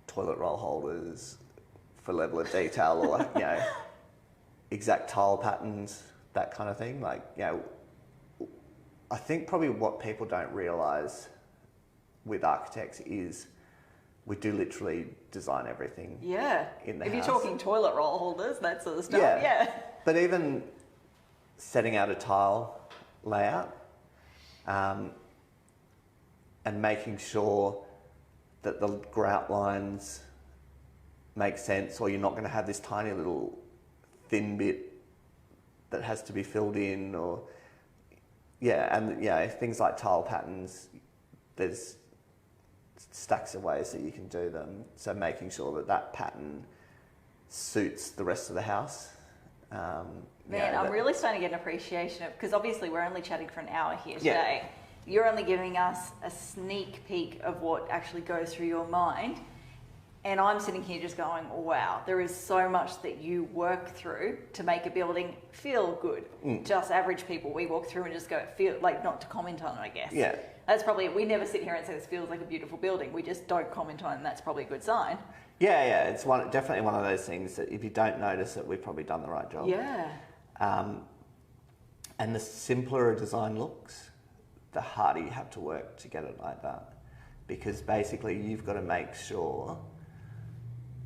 [SPEAKER 2] toilet roll holders for level of detail, or exact tile patterns, that kind of thing. Like, I think probably what people don't realise with architects is we do literally design everything.
[SPEAKER 1] Yeah.
[SPEAKER 2] In the
[SPEAKER 1] if
[SPEAKER 2] house.
[SPEAKER 1] You're talking toilet roll holders, that sort of stuff.
[SPEAKER 2] Yeah. But even setting out a tile layout, and making sure that the grout lines make sense, or you're not going to have this tiny little thin bit that has to be filled in, or things like tile patterns. There's stacks of ways that you can do them. So making sure that pattern suits the rest of the house.
[SPEAKER 1] Man, I'm really starting to get an appreciation of, because obviously we're only chatting for an hour here today. You're only giving us a sneak peek of what actually goes through your mind. And I'm sitting here just going, wow, there is so much that you work through to make a building feel good. Just average people, we walk through and just go, feel like, not to comment on it, I guess.
[SPEAKER 2] Yeah.
[SPEAKER 1] That's probably it. We never sit here and say this feels like a beautiful building. We just don't comment on it, and that's probably a good sign.
[SPEAKER 2] Yeah, it's definitely one of those things that if you don't notice it, we've probably done the right job.
[SPEAKER 1] Yeah.
[SPEAKER 2] And the simpler a design looks, the harder you have to work to get it like that. Because basically you've got to make sure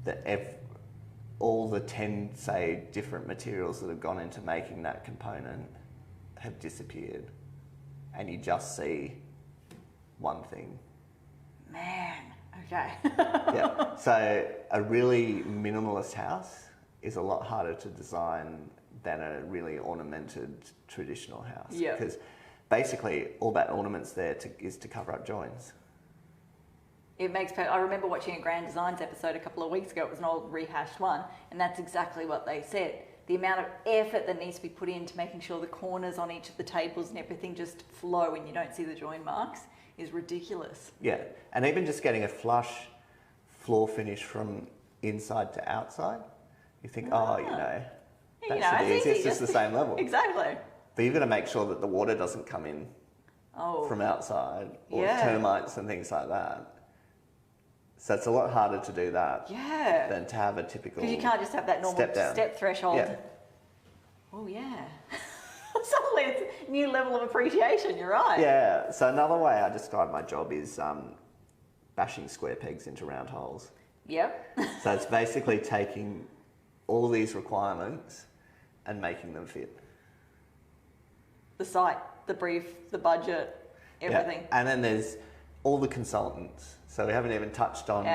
[SPEAKER 2] that all the 10, say, different materials that have gone into making that component have disappeared, and you just see one thing.
[SPEAKER 1] Man, okay.
[SPEAKER 2] Yeah. So a really minimalist house is a lot harder to design than a really ornamented traditional house.
[SPEAKER 1] Yeah.
[SPEAKER 2] Because basically all that ornament's there is to cover up joins.
[SPEAKER 1] It makes. I remember watching a Grand Designs episode a couple of weeks ago. It was an old rehashed one, and that's exactly what they said. The amount of effort that needs to be put into making sure the corners on each of the tables and everything just flow and you don't see the join marks is ridiculous.
[SPEAKER 2] Yeah, and even just getting a flush floor finish from inside to outside, you think, that should be easy. It's just the same level.
[SPEAKER 1] Exactly.
[SPEAKER 2] But you've got to make sure that the water doesn't come in from outside, or
[SPEAKER 1] Yeah.
[SPEAKER 2] termites and things like that. So it's a lot harder to do that than to have a typical
[SPEAKER 1] Because you can't just have that normal step threshold.
[SPEAKER 2] Yeah.
[SPEAKER 1] Oh, yeah. Suddenly it's a new level of appreciation, you're right.
[SPEAKER 2] Yeah. So another way I describe my job is bashing square pegs into round holes.
[SPEAKER 1] Yep.
[SPEAKER 2] So it's basically taking all these requirements and making them fit.
[SPEAKER 1] The site, the brief, the budget, everything.
[SPEAKER 2] Yeah. And then there's all the consultants. So we haven't even touched on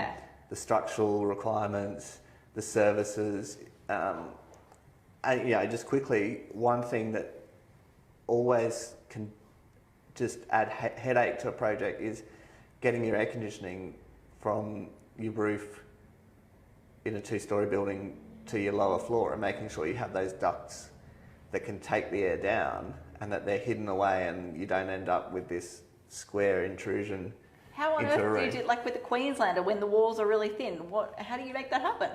[SPEAKER 2] the structural requirements, the services. And just quickly, one thing that always can just add headache to a project is getting your air conditioning from your roof in a 2-story building to your lower floor, and making sure you have those ducts that can take the air down and that they're hidden away, and you don't end up with this square intrusion.
[SPEAKER 1] How on earth do you do, like with the Queenslander, when the walls are really thin? How do you make that happen?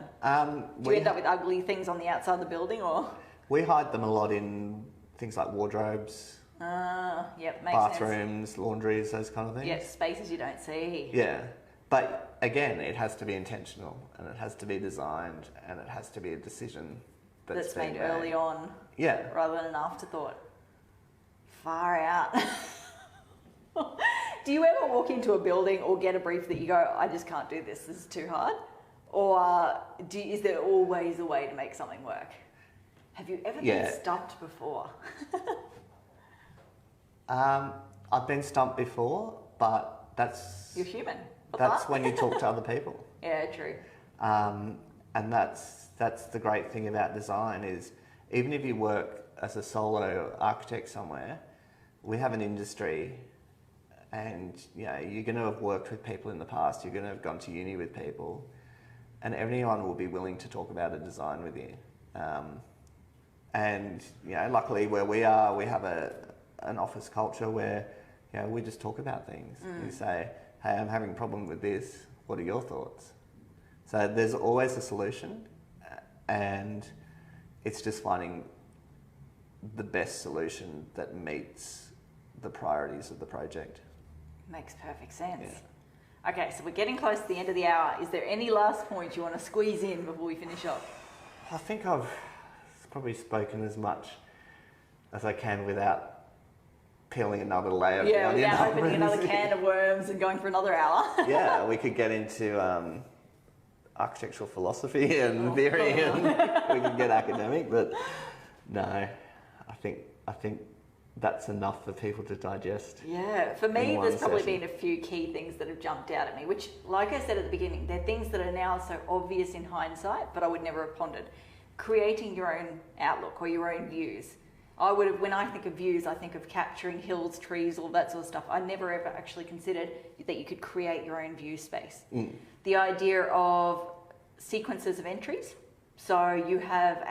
[SPEAKER 1] Do you end up with ugly things on the outside of the building, or?
[SPEAKER 2] We hide them a lot in things like wardrobes,
[SPEAKER 1] makes
[SPEAKER 2] bathrooms,
[SPEAKER 1] sense.
[SPEAKER 2] Laundries, those kind of things.
[SPEAKER 1] Yeah, spaces you don't see.
[SPEAKER 2] Yeah, but again, it has to be intentional, and it has to be designed, and it has to be a decision that's
[SPEAKER 1] made early on.
[SPEAKER 2] Yeah.
[SPEAKER 1] Rather than an afterthought. Far out. Do you ever walk into a building or get a brief that you go, I just can't do this, this is too hard? Or is there always a way to make something work? Have you ever been stumped before?
[SPEAKER 2] I've been stumped before, but that's...
[SPEAKER 1] You're human.
[SPEAKER 2] That's when you talk to other people.
[SPEAKER 1] Yeah, true.
[SPEAKER 2] And that's the great thing about design is, even if you work as a solo architect somewhere, we have an industry, and you're going to have worked with people in the past, you're going to have gone to uni with people, and everyone will be willing to talk about a design with you. And luckily where we are, we have an office culture where we just talk about things. You say, hey, I'm having a problem with this, what are your thoughts? So there's always a solution, and it's just finding the best solution that meets the priorities of the project.
[SPEAKER 1] Makes perfect sense. Yeah. Okay, so we're getting close to the end of the hour. Is there any last points you want to squeeze in before we finish up?
[SPEAKER 2] I think I've probably spoken as much as I can without peeling another layer.
[SPEAKER 1] Yeah, without opening another can of worms and going for another hour.
[SPEAKER 2] Yeah, we could get into architectural philosophy and theory, and we could get academic, but no, I think that's enough for people to digest.
[SPEAKER 1] Yeah, for me, there's probably been a few key things that have jumped out at me, which, like I said at the beginning, they're things that are now so obvious in hindsight, but I would never have pondered. Creating your own outlook or your own views. When I think of views, I think of capturing hills, trees, all that sort of stuff. I never ever actually considered that you could create your own view space. The idea of sequences of entries. So you have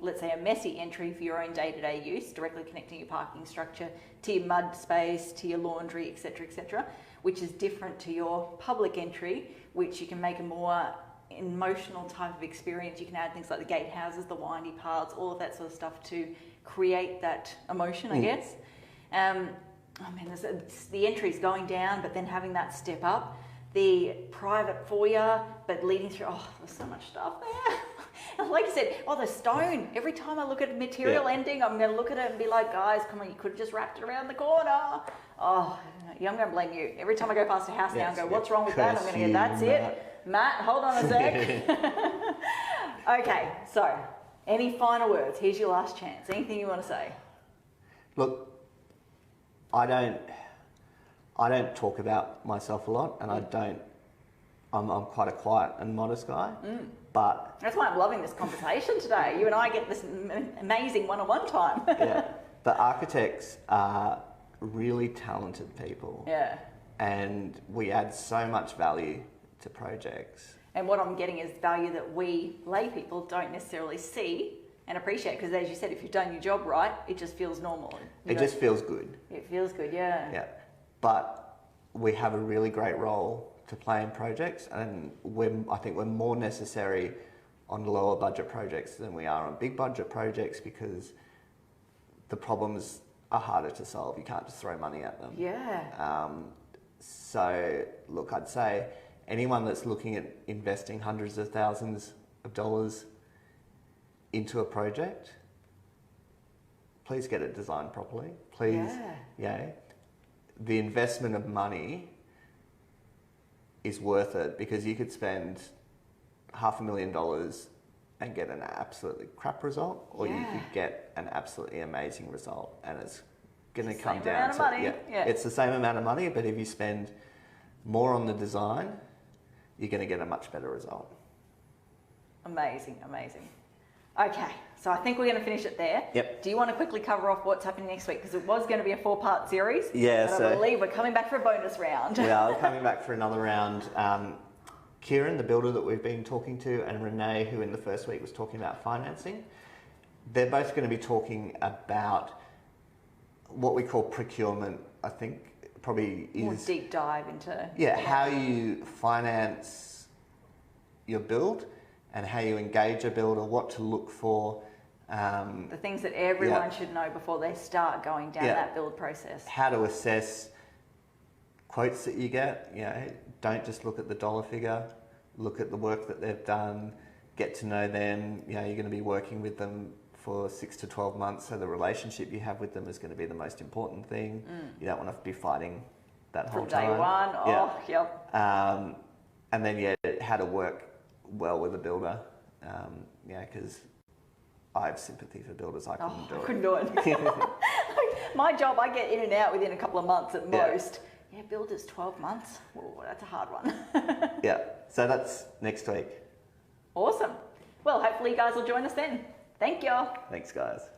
[SPEAKER 1] let's say a messy entry for your own day-to-day use, directly connecting your parking structure to your mud space, to your laundry, etc., which is different to your public entry, which you can make a more emotional type of experience. You can add things like the gatehouses, the windy paths, all of that sort of stuff to create that emotion, I guess. There's the entries going down, but then having that step up. The private foyer, but leading through, there's so much stuff there. And like you said, the stone. Every time I look at a material ending, I'm going to look at it and be like, guys, come on, you could have just wrapped it around the corner. I'm going to blame you. Every time I go past a house now and go, what's wrong with that? I'm going to go, that's it. Matt, hold on a sec. Okay, so any final words? Here's your last chance. Anything you want to say?
[SPEAKER 2] Look, I don't talk about myself a lot, and I'm quite a quiet and modest guy. But
[SPEAKER 1] that's why I'm loving this conversation today. You and I get this amazing one-on-one time.
[SPEAKER 2] Yeah, but architects are really talented people.
[SPEAKER 1] Yeah.
[SPEAKER 2] And we add so much value to projects.
[SPEAKER 1] And what I'm getting is value that we lay people don't necessarily see and appreciate, because as you said, if you've done your job right, it just feels normal.
[SPEAKER 2] It just feels good.
[SPEAKER 1] It feels good, yeah.
[SPEAKER 2] Yeah, but we have a really great role to play in projects, and I think we're more necessary on lower budget projects than we are on big budget projects, because the problems are harder to solve. You can't just throw money at them.
[SPEAKER 1] Yeah.
[SPEAKER 2] So look, I'd say anyone that's looking at investing hundreds of thousands of dollars into a project, please get it designed properly. Please, the investment of money is worth it, because you could spend $500,000 and get an absolutely crap result, or you could get an absolutely amazing result, and it's going to come down to it's the same amount of money, but if you spend more on the design, you're going to get a much better result.
[SPEAKER 1] Amazing, amazing. Okay, so I think we're going to finish it there.
[SPEAKER 2] Yep.
[SPEAKER 1] Do you want to quickly cover off what's happening next week? Because it was going to be a 4-part series.
[SPEAKER 2] Yeah,
[SPEAKER 1] but I believe we're coming back for a bonus round.
[SPEAKER 2] Yeah, we're coming back for another round. Kieran, the builder that we've been talking to, and Renee, who in the first week was talking about financing, they're both going to be talking about what we call procurement, I think probably is...
[SPEAKER 1] More deep dive into...
[SPEAKER 2] Yeah, how you finance your build and how you engage a builder, what to look for.
[SPEAKER 1] The things that everyone should know before they start going down that build process.
[SPEAKER 2] How to assess quotes that you get. You know, don't just look at the dollar figure, look at the work that they've done, get to know them. You know, you're going to be working with them for 6 to 12 months, so the relationship you have with them is going to be the most important thing. You don't want to be fighting that whole time.
[SPEAKER 1] From day one,
[SPEAKER 2] and then how to work well with a builder, because I have sympathy for builders. I couldn't do it.
[SPEAKER 1] My job, I get in and out within a couple of months at most. Yeah, builders 12 months. Oh, that's a hard one.
[SPEAKER 2] So that's next week.
[SPEAKER 1] Awesome. Well, hopefully you guys will join us then. Thank you.
[SPEAKER 2] Thanks, guys.